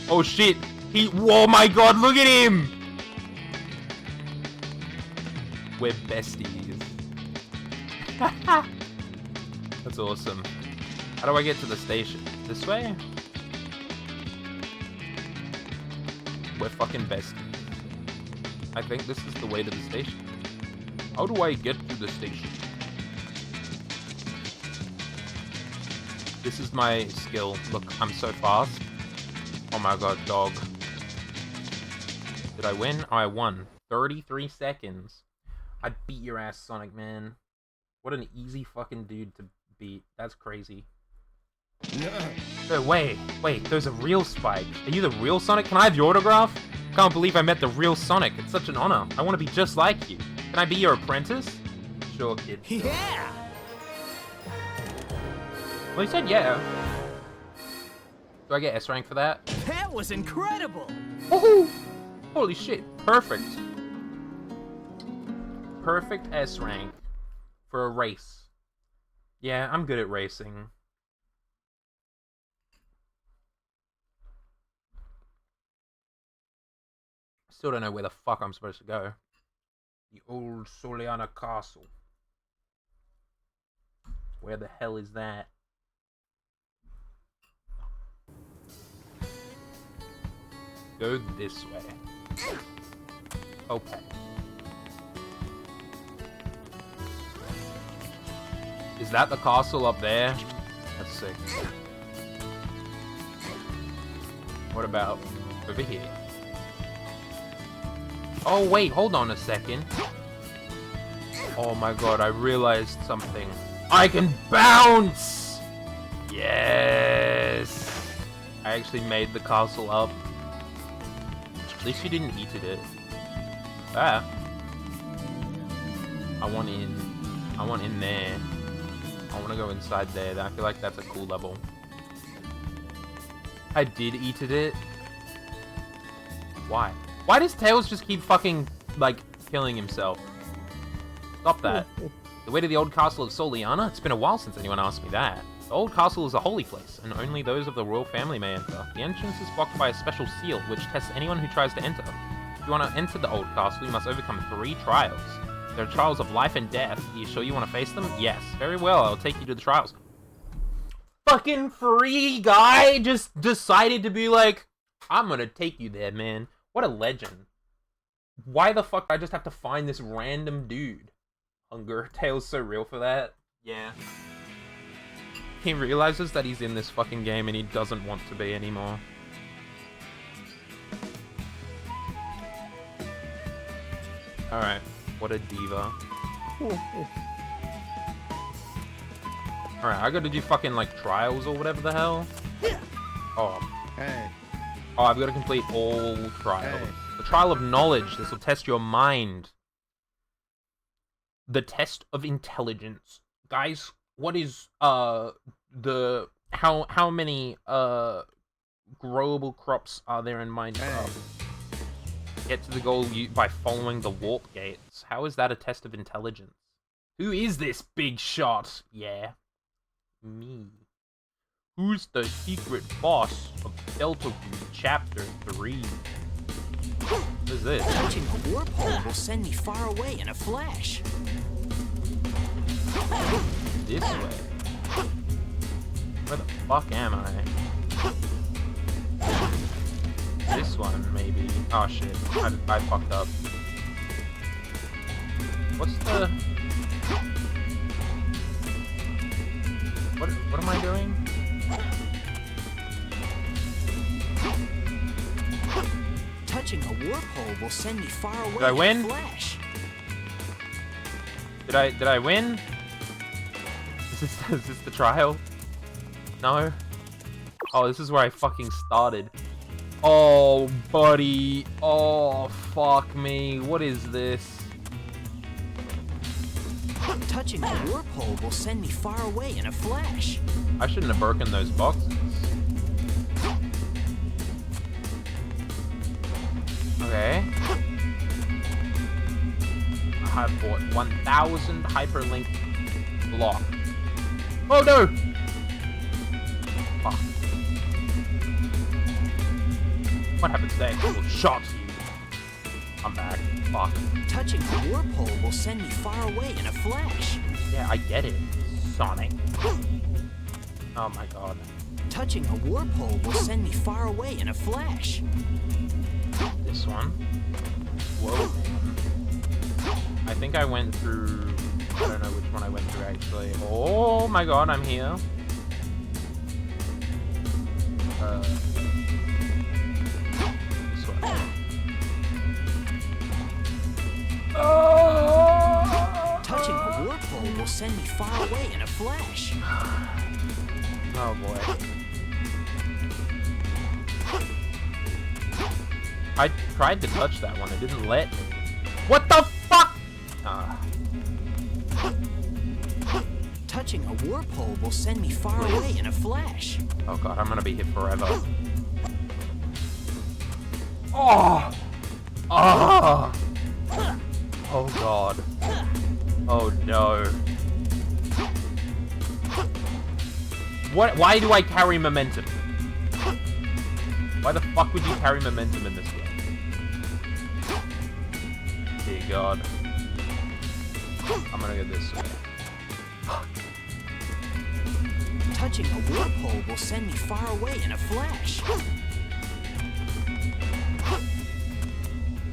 Oh shit! Oh my god, look at him! We're besties. That's awesome. How do I get to the station? This way? We're fucking besties. I think this is the way to the station. How do I get to the station? This is my skill. Look, I'm so fast. Oh my god, dog. Did I win? Oh, I won. 33 seconds. I beat your ass, Sonic, man. What an easy fucking dude to beat. That's crazy. No, wait, there's a real Spike. Are you the real Sonic? Can I have your autograph? Can't believe I met the real Sonic. It's such an honor. I want to be just like you. Can I be your apprentice? Sure, kid. Yeah! Well, he said yeah. Do I get S rank for that? That was incredible! Woohoo! Holy shit, perfect. Perfect S rank for a race. Yeah, I'm good at racing. Still don't know where the fuck I'm supposed to go. The old Soliana Castle. Where the hell is that? Go this way. Okay. Is that the castle up there? That's sick. What about over here? Oh wait, hold on a second. Oh my god, I realized something. I can bounce! Yes! I actually made the castle up. At least you didn't eat it. Ah. I want in. I want in there. I want to go inside there. I feel like that's a cool level. I did eat it. Why? Why does Tails just keep fucking, like, killing himself? Stop that. The way to the old castle of Soliana? It's been a while since anyone asked me that. The old castle is a holy place, and only those of the royal family may enter. The entrance is blocked by a special seal, which tests anyone who tries to enter. If you want to enter the old castle, you must overcome 3 trials. There are trials of life and death. Are you sure you want to face them? Yes. Very well, I'll take you to the trials. Fucking free guy just decided to be like, I'm gonna take you there, man. What a legend. Why the fuck do I just have to find this random dude? Hunger. Tails so real for that. Yeah. He realizes that he's in this fucking game and he doesn't want to be anymore. Alright. What a diva. Alright, I gotta do fucking like trials or whatever the hell. Oh. Hey. Oh, I've got to complete all trials. Hey. The trial of knowledge. This will test your mind. The test of intelligence. Guys, what is how many growable crops are there in Minecraft? Hey. Get to the goal by following the warp gates. How is that a test of intelligence? Who is this big shot? Yeah. Me. Who's the secret boss of Delta Group Chapter 3? What is this? Touching a warp hole will send me far away in a flash. This way. Where the fuck am I? This one, maybe. Oh shit, I fucked up. What's the... What am I doing? Touching a warp hole will send me far away. Did I win? In a flash. Did I win? Is this the trial? No? Oh, this is where I fucking started. Oh, buddy. Oh, fuck me. What is this? Touching a warp hole will send me far away in a flash. I shouldn't have broken those boxes. I've bought 1,000 hyperlink block. Oh no! Fuck. What happens next? Will shock you. I'm back. Fuck. Touching the warp hole will send me far away in a flash. Yeah, I get it, Sonic. Oh my god. Touching a warp hole will send me far away in a flash. This one. Whoa, man. I think I went through... I don't know which one I went through, actually. Oh my god, I'm here. This one. Oh! Touching a warp hole will send me far away in a flash. Oh boy. I tried to touch that one, it didn't let me. What the fuck? Touching a warp hole will send me far away in a flash. Oh god, I'm gonna be here forever. Oh! Oh! Oh god. Oh no. What? Why do I carry momentum? Why the fuck would you carry momentum in this game? Dear god. I'm gonna go this way. Touching a warp hole will send me far away in a flash.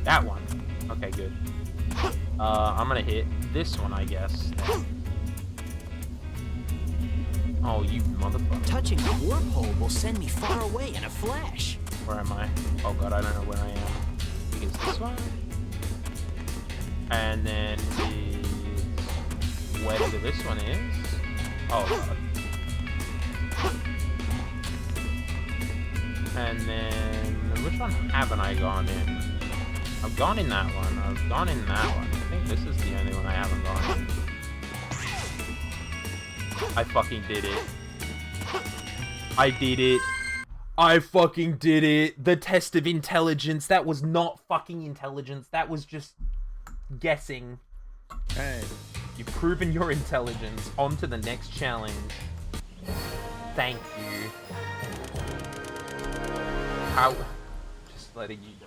That one. Okay, good. I'm gonna hit this one, I guess. Oh, you motherfucker. Touching a warp hole will send me far away in a flash. Where am I? Oh god, I don't know where I am. I think it's this one. And then whatever this one is. Oh god. And then which one haven't I gone in? I've gone in that one. I've gone in that one. I think this is the only one I haven't gone in. I fucking did it. I did it. I fucking did it. The test of intelligence. That was not fucking intelligence. That was just guessing. Hey. You've proven your intelligence. On to the next challenge. Thank you. How? Just letting you know.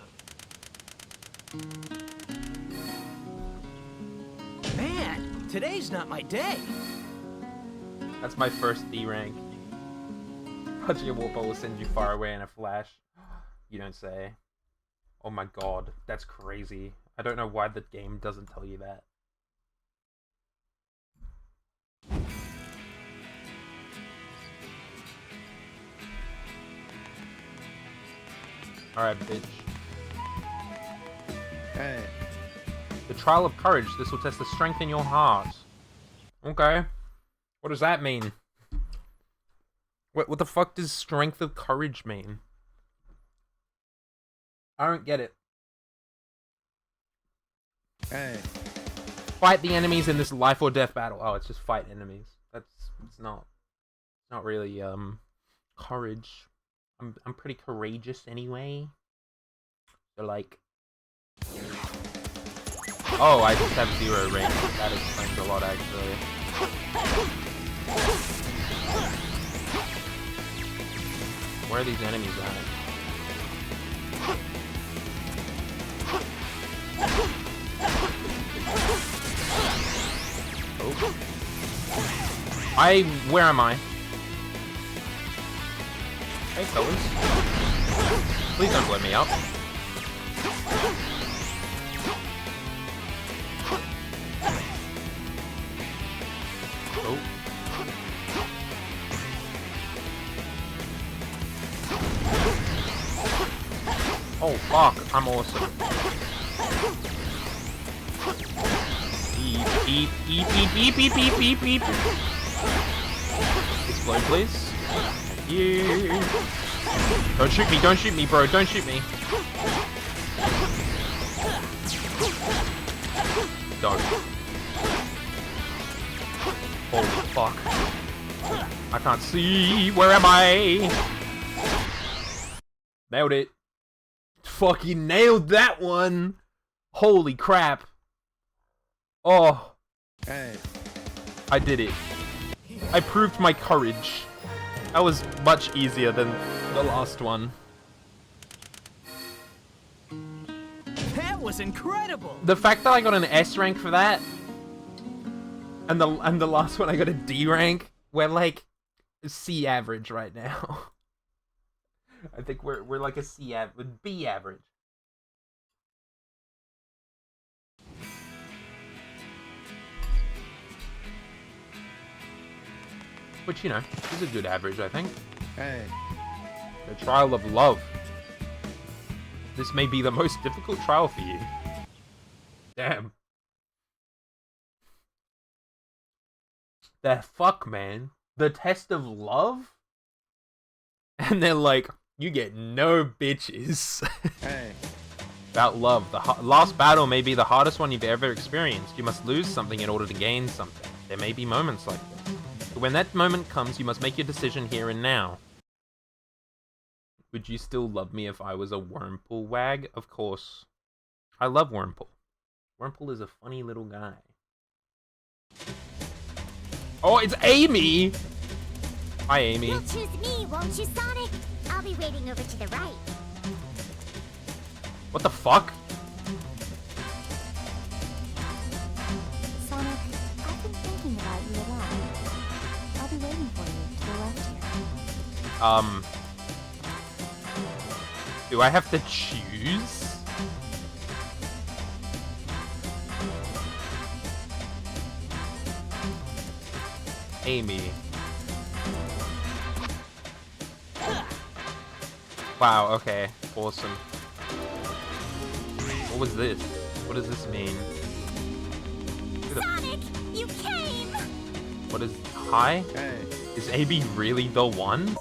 Man, today's not my day. That's my first D rank. Touching a warp hole will send you far away in a flash. You don't say. Oh my god, that's crazy. I don't know why the game doesn't tell you that. Alright, bitch. Hey. The trial of courage. This will test the strength in your heart. Okay. What does that mean? What the fuck does strength of courage mean? I don't get it. Hey. Fight the enemies in this life or death battle. Oh, it's just fight enemies. It's not really courage. I'm pretty courageous anyway. So like, oh, I just have 0 range. That explains a lot actually. Where are these enemies at? Oh. Where am I? Hey, fellas. Please don't blow me up. Oh. Oh, fuck. I'm awesome. Beep, beep, beep, beep, beep, beep, beep, beep. Explode, please. Thank you. Don't shoot me, bro. Don't shoot me. Don't. Holy fuck. I can't see. Where am I? Nailed it. Fucking nailed that one. Holy crap. Oh, Hey. I did it. I proved my courage. That was much easier than the last one. That was incredible! The fact that I got an S rank for that, and the last one I got a D rank, we're like C average right now. I think we're like a B average. Which, you know, is a good average, I think. Hey. The trial of love. This may be the most difficult trial for you. Damn. The fuck, man? The test of love? And they're like, you get no bitches. Hey. About love. The last battle may be the hardest one you've ever experienced. You must lose something in order to gain something. There may be moments like this. But when that moment comes, you must make your decision here and now. Would you still love me if I was a Wurmple wag? Of course. I love Wurmple. Wurmple is a funny little guy. Oh, it's Amy! Hi, Amy. You'll choose me, won't you, Sonic? I'll be waiting over to the right. What the fuck? Sonic, I've been thinking about you a lot. I'll be waiting for you to the left here. Do I have to choose? Amy. Wow, okay. Awesome. What was this? What does this mean? Sonic, you came! What is... Hi? Hey. Is AB really the one?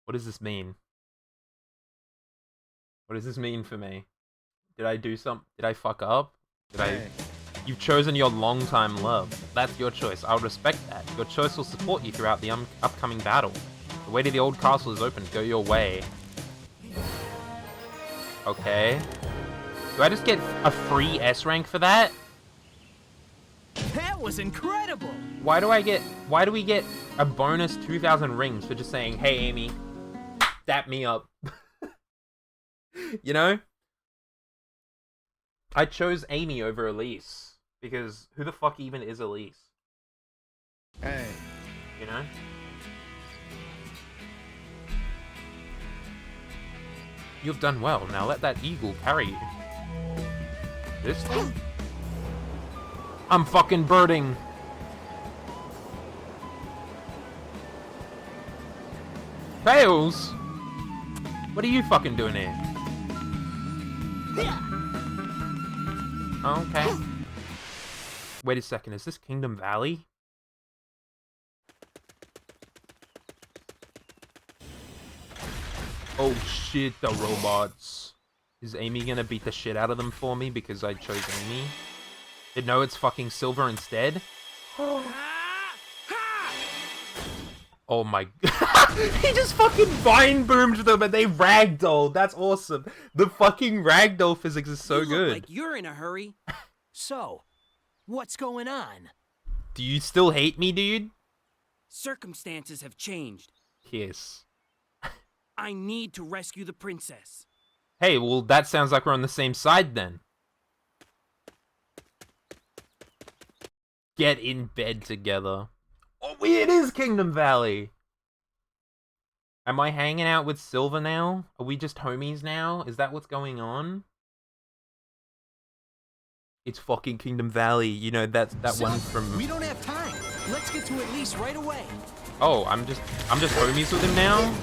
What does this mean? What does this mean for me? Did I do something? Did I fuck up? Did Hey. You've chosen your long-time love. That's your choice. I would respect that. Your choice will support you throughout the upcoming battle. The way to the old castle is open. Go your way. Okay. Do I just get a free S rank for that? That was incredible! Why do we get a bonus 2,000 rings for just saying, hey Amy, dap me up? You know? I chose Amy over Elise. Because who the fuck even is Elise? Hey. You know? You've done well. Now let that eagle carry you. This thing? I'm fucking birding. Tails? What are you fucking doing here? Okay. Wait a second, is this Kingdom Valley? Oh shit, the robots. Is Amy gonna beat the shit out of them for me because I chose Amy? No, it's fucking Silver instead? Oh my... He just fucking vine boomed them and they ragdolled. That's awesome. The fucking ragdoll physics is so You look good. like you're in a hurry. So, what's going on? Do you still hate me, dude? Circumstances have changed. Yes. I need to rescue the princess. Hey, well, that sounds like we're on the same side then. Get in bed together. Oh, it is Kingdom Valley. Am I hanging out with Silver now? Are we just homies now? Is that what's going on? It's fucking Kingdom Valley. You know, that's that So, one from... We don't have time. Let's get to Elise right away. Oh, I'm just homies with him now?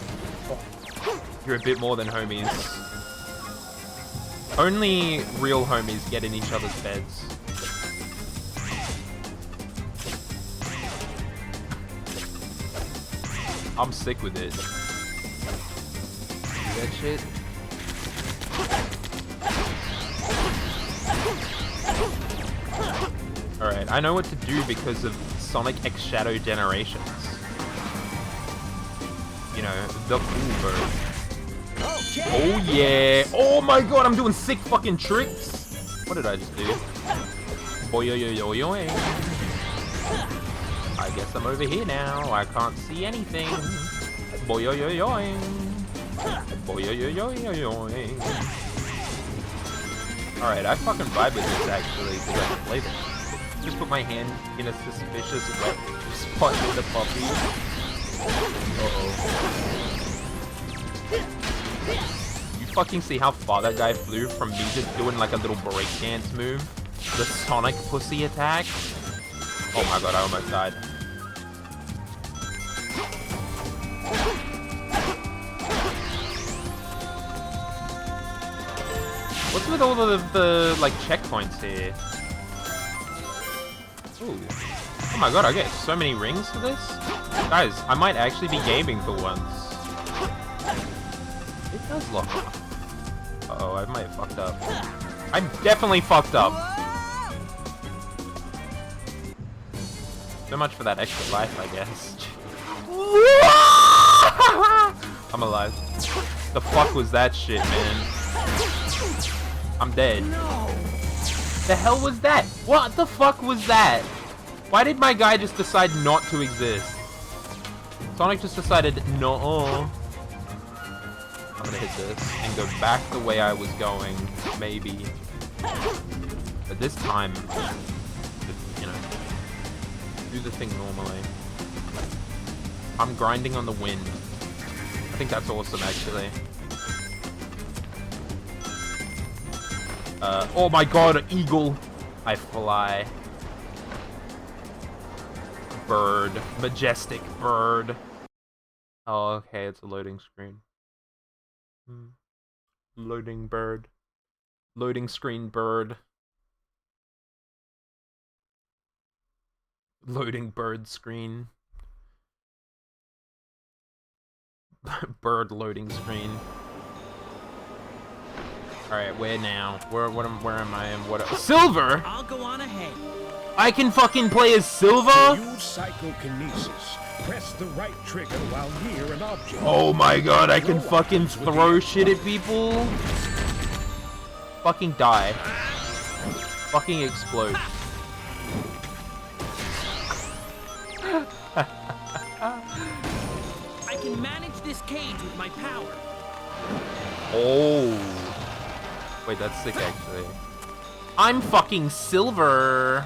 You're a bit more than homies. Only real homies get in each other's beds. I'm sick with it. See that shit? Alright, I know what to do because of Sonic X Shadow Generations. You know, the cool bird. Okay. Oh yeah! Oh my god, I'm doing sick fucking tricks! What did I just do? Boy-yo-yo-yo-yoing. I guess I'm over here now. I can't see anything. Boy-yo-yo-yoing. Boy-yo-yo-yo-yoing. Alright, I fucking vibe with this actually, because I can play this. Just put my hand in a suspicious wet spot with the puppy. Uh-oh. You fucking see how far that guy flew from me just doing like a little breakdance move? The Sonic pussy attack? Oh my god, I almost died. What's with all of the like checkpoints here? Ooh. Oh my god, I get so many rings for this? Guys, I might actually be gaming for once. It does lock up. Uh-oh, I might have fucked up. I'm definitely fucked up. So much for that extra life, I guess. I'm alive. The fuck was that shit, man? I'm dead. The hell was that? What the fuck was that? Why did my guy just decide not to exist? Sonic just decided, no. I'm gonna hit this and go back the way I was going, maybe. But this time, you know, do the thing normally. I'm grinding on the wind. I think that's awesome, actually. Oh my god, eagle! I fly. Bird. Majestic bird. Oh, okay, it's a loading screen. Loading bird. Loading screen bird. Loading bird screen. Bird loading screen. Alright, where now? Where am I? And what? Silver? I'll go on ahead. I can fucking play as Silver? Use psychokinesis. Press the right trigger while near an object. Oh my god, I can fucking throw shit at people? Fucking die. Fucking explode. I can manage this cage with my power. Oh. Wait, that's sick actually. I'm fucking Silver.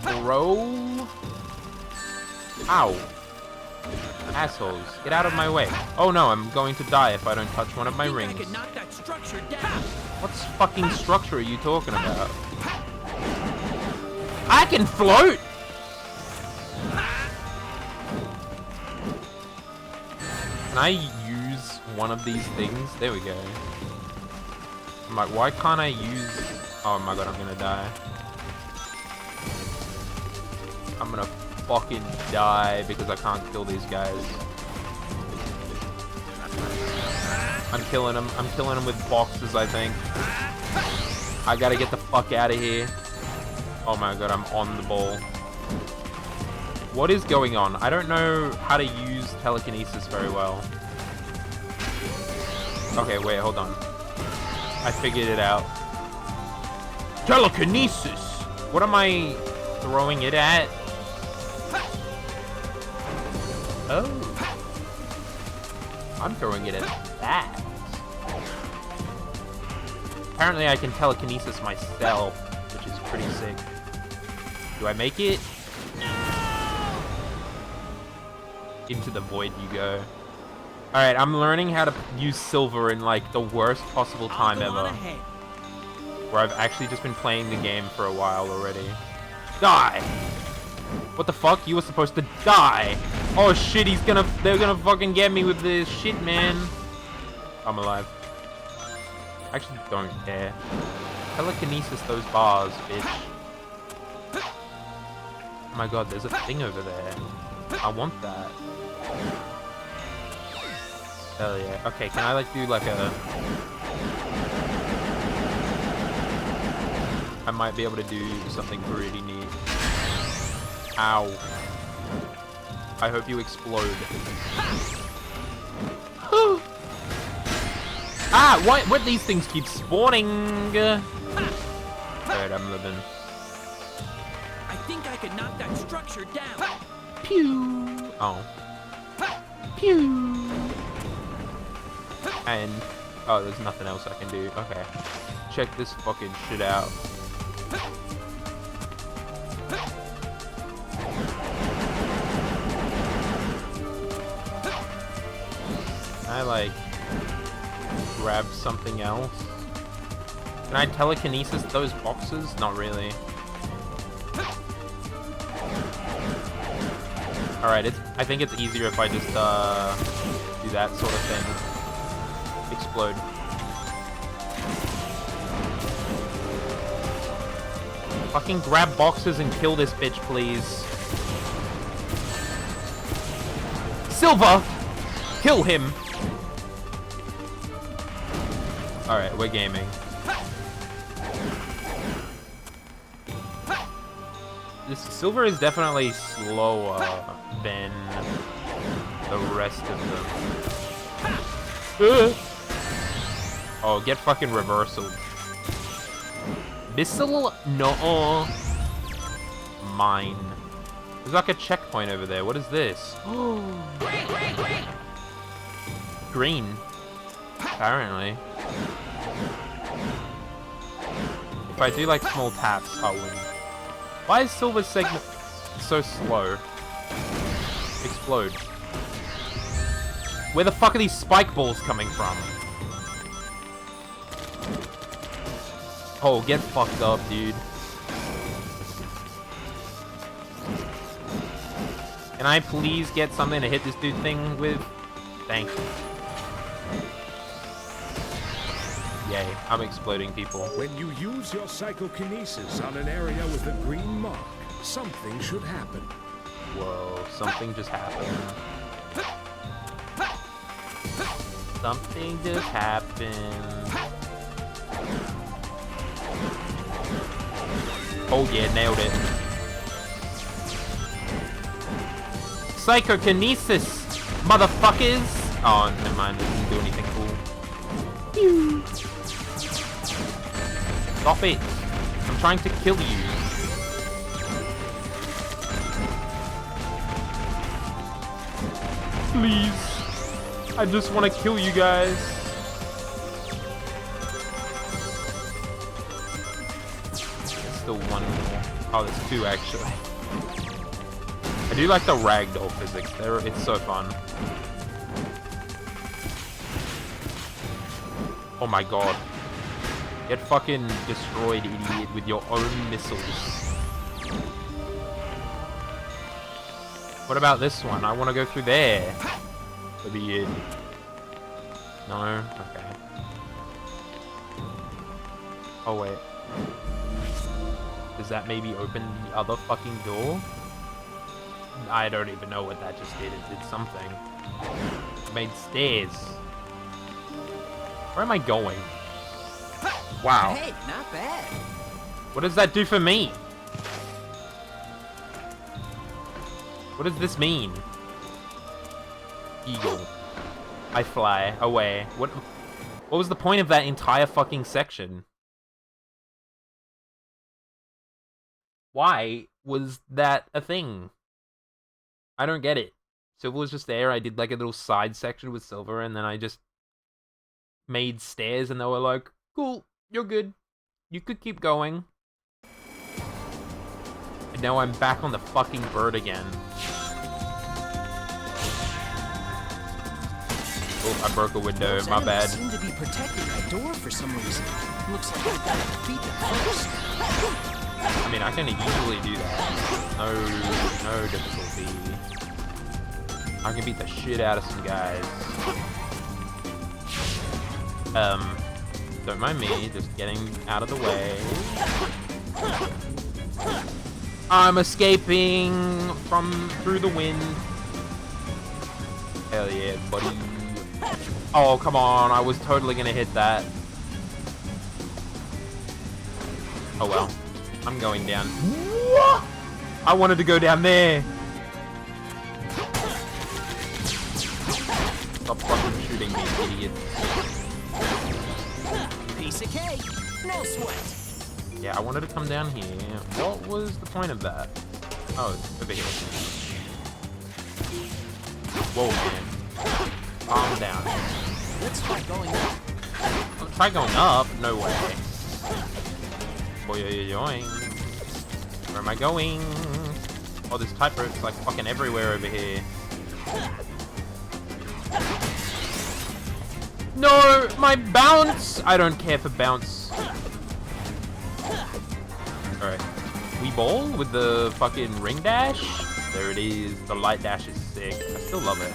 Bro. Ow. Assholes. Get out of my way. Oh no, I'm going to die if I don't touch one of my rings. I could knock that structure down. What fucking structure are you talking about? I can float! Can I use one of these things? There we go. I'm like, why can't I use... Oh my god, I'm gonna die. I'm gonna fucking die because I can't kill these guys. I'm killing them. I'm killing them with boxes, I think. I gotta get the fuck out of here. Oh my god, I'm on the ball. What is going on? I don't know how to use telekinesis very well. Okay, wait, hold on. I figured it out. Telekinesis! What am I throwing it at? Oh. I'm throwing it at that. Apparently I can telekinesis myself, which is pretty sick. Do I make it? Into the void you go. Alright, I'm learning how to use Silver in like the worst possible time ever. Where I've actually just been playing the game for a while already. Die! What the fuck? You were supposed to die! Oh shit, they're gonna fucking get me with this shit, man. I'm alive. I actually don't care. Telekinesis those bars, bitch. Oh my god, there's a thing over there. I want that. Hell yeah. Okay, can I like do like a... I might be able to do something pretty neat. Ow. I hope you explode. Ah, what these things keep spawning? Alright, I'm living. I think I can knock that structure down. Pew! Oh. Pew! And... oh, there's nothing else I can do. Okay. Check this fucking shit out. Can I, like... grab something else? Can I telekinesis those boxes? Not really. Alright, I think it's easier if I just, do that sort of thing. Explode. Fucking grab boxes and kill this bitch, please. Silver! Kill him! Alright, we're gaming. This Silver is definitely slower than the rest of them. Oh, get fucking reversal. Missile? No. Mine. There's like a checkpoint over there. What is this? Green. Apparently. If I do like small taps, I'll win. Why is Silver's segment so slow? Explode. Where the fuck are these spike balls coming from? Oh, get fucked up, dude. Can I please get something to hit this dude thing with? Thank you. Yay, I'm exploding people. When you use your psychokinesis on an area with a green mark, something should happen. Whoa, something just happened. Something just happened. Oh yeah, nailed it. Psychokinesis, motherfuckers! Oh, never mind, it didn't do anything cool. Stop it! I'm trying to kill you. Please. I just want to kill you guys. There's still one more. Oh, there's two actually. I do like the ragdoll physics. It's so fun. Oh my god. Get fucking destroyed, idiot, with your own missiles. What about this one? I want to go through there. For the end. No? Okay. Oh wait. Does that maybe open the other fucking door? I don't even know what that just did. It did something. It made stairs. Where am I going? Wow. Hey, not bad. What does that do for me? What does this mean? Eagle. I fly away. What was the point of that entire fucking section? Why was that a thing? I don't get it. Silver was just there. I did like a little side section with Silver, and then I just made stairs, and they were like, cool, you're good. You could keep going. And now I'm back on the fucking bird again. Oh, I broke a window, Those my bad. enemies seem to be protecting that door for some reason. Looks like I've got to defeat them first. I mean, I can easily do that. No difficulty. I can beat the shit out of some guys. Don't mind me, just getting out of the way. I'm escaping from through the wind. Hell yeah, buddy. Oh, come on, I was totally gonna hit that. Oh well. I'm going down. What? I wanted to go down there. Stop fucking shooting me, idiot. Piece of cake. No sweat. Yeah, I wanted to come down here. What was the point of that? Oh, it's over here. Whoa, man. Calm down. Let's try going up. Oh, try going up? No way. Boing. Where am I going? Oh, there's typewriters like fucking everywhere over here. No, my bounce! I don't care for bounce. Alright. We ball with the fucking ring dash? There it is. The light dash is sick. I still love it.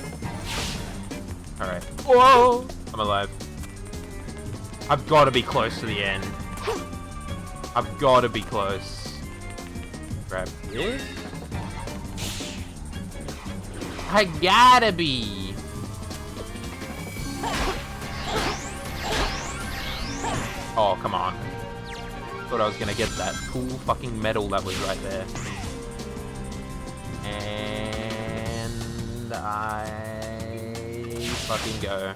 Alright. Whoa! I'm alive. I've got to be close to the end. I've got to be close. Grab this. I gotta be. Oh, come on. Thought I was gonna get that cool fucking medal that was right there. And I fucking go.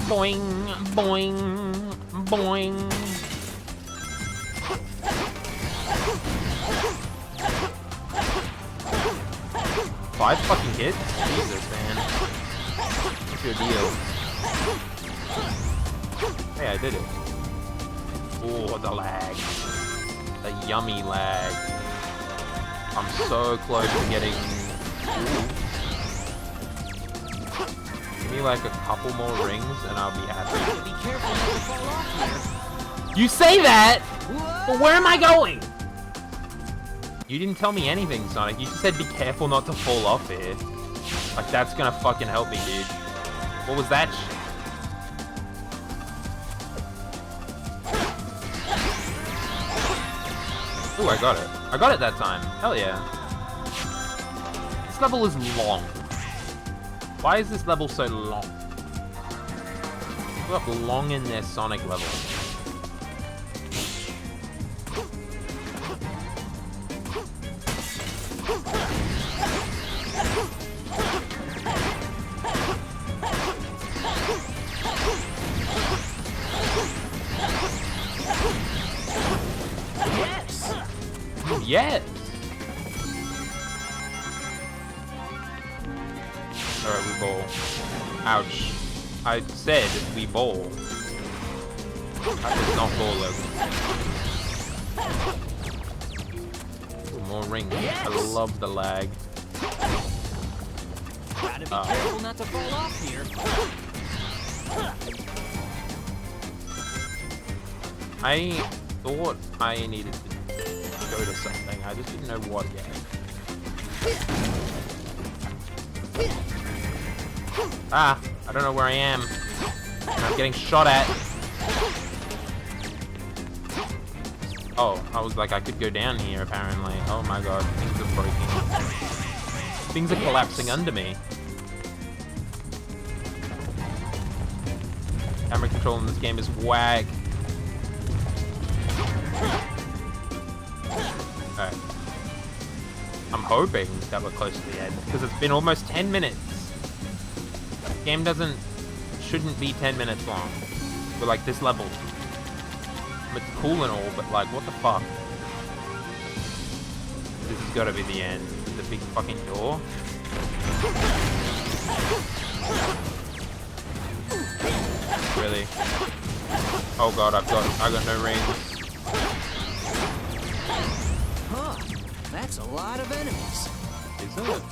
Boing, boing, boing. Five fucking hits? Jesus, man. What's your deal? Hey, I did it. Oh, the lag. The yummy lag. I'm so close to getting... Ooh. Give me like a couple more rings and I'll be happy. Be careful not to fall off here. You say that? But where am I going? You didn't tell me anything, Sonic. You just said be careful not to fall off here. Like, that's gonna fucking help me, dude. What was that shit? Ooh, I got it. I got it that time. Hell yeah. This level is long. Why is this level so long? Look, long in their Sonic level. Yes! Alright, we bowl. Ouch. I said we bowl. I did not bowl, Logan. Ooh, more rings. Yes! I love the lag. Gotta be careful not to fall off here. I thought I needed to go to something. I just didn't know what yet. Ah, I don't know where I am. I'm getting shot at. Oh, I was like, I could go down here apparently. Oh my god, things are breaking. Things are collapsing under me. Camera control in this game is wag. Alright. I'm hoping that we're close to the end, because it's been almost 10 minutes. The game shouldn't be 10 minutes long. But like this level. It's cool and all, but like, what the fuck? This has gotta be the end. The big fucking door. Really? Oh god, I got no rings. Huh. That's a lot of enemies. Is it?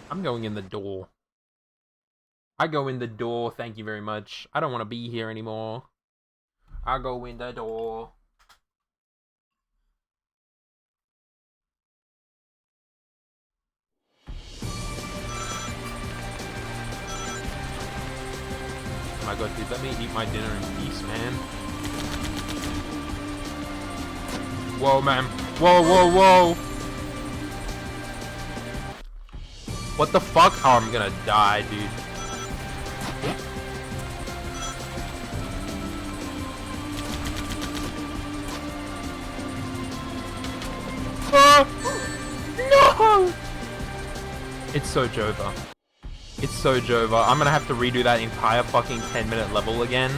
I'm going in the door. I go in the door, thank you very much. I don't want to be here anymore. I go in the door. Oh my god, dude, let me eat my dinner in peace, man. Whoa, man. Whoa, whoa, whoa. What the fuck? Oh, I'm gonna die, dude. No! It's so Jova. It's so Jova. I'm gonna have to redo that entire fucking 10-minute level again.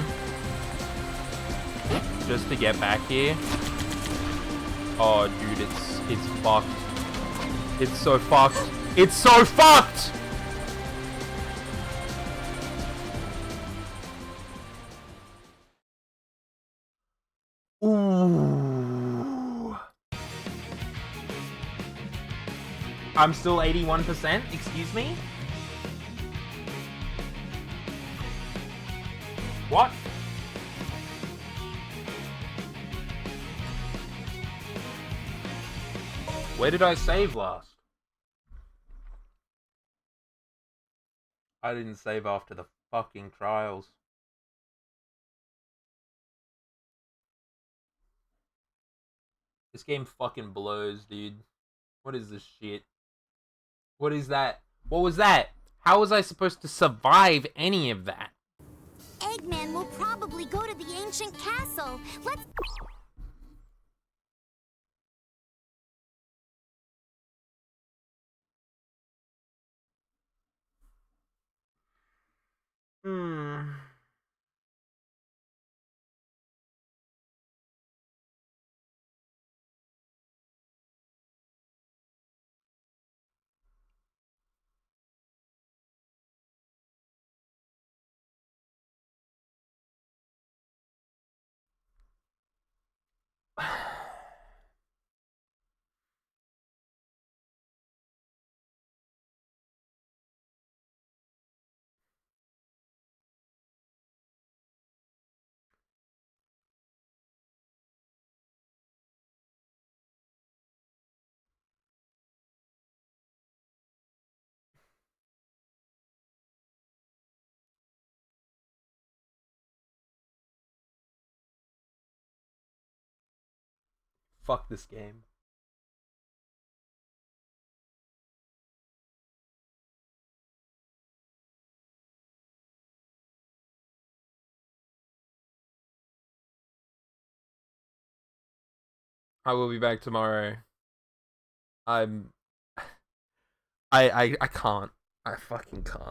just to get back here. Oh, dude, it's fucked. It's so fucked. It's so fucked! Ooh. I'm still 81%, excuse me? What? Where did I save last? I didn't save after the fucking trials. This game fucking blows, dude. What is this shit? What is that? What was that? How was I supposed to survive any of that? Eggman will probably go to the ancient castle. Let's... Fuck this game. I will be back tomorrow. I can't. I fucking can't.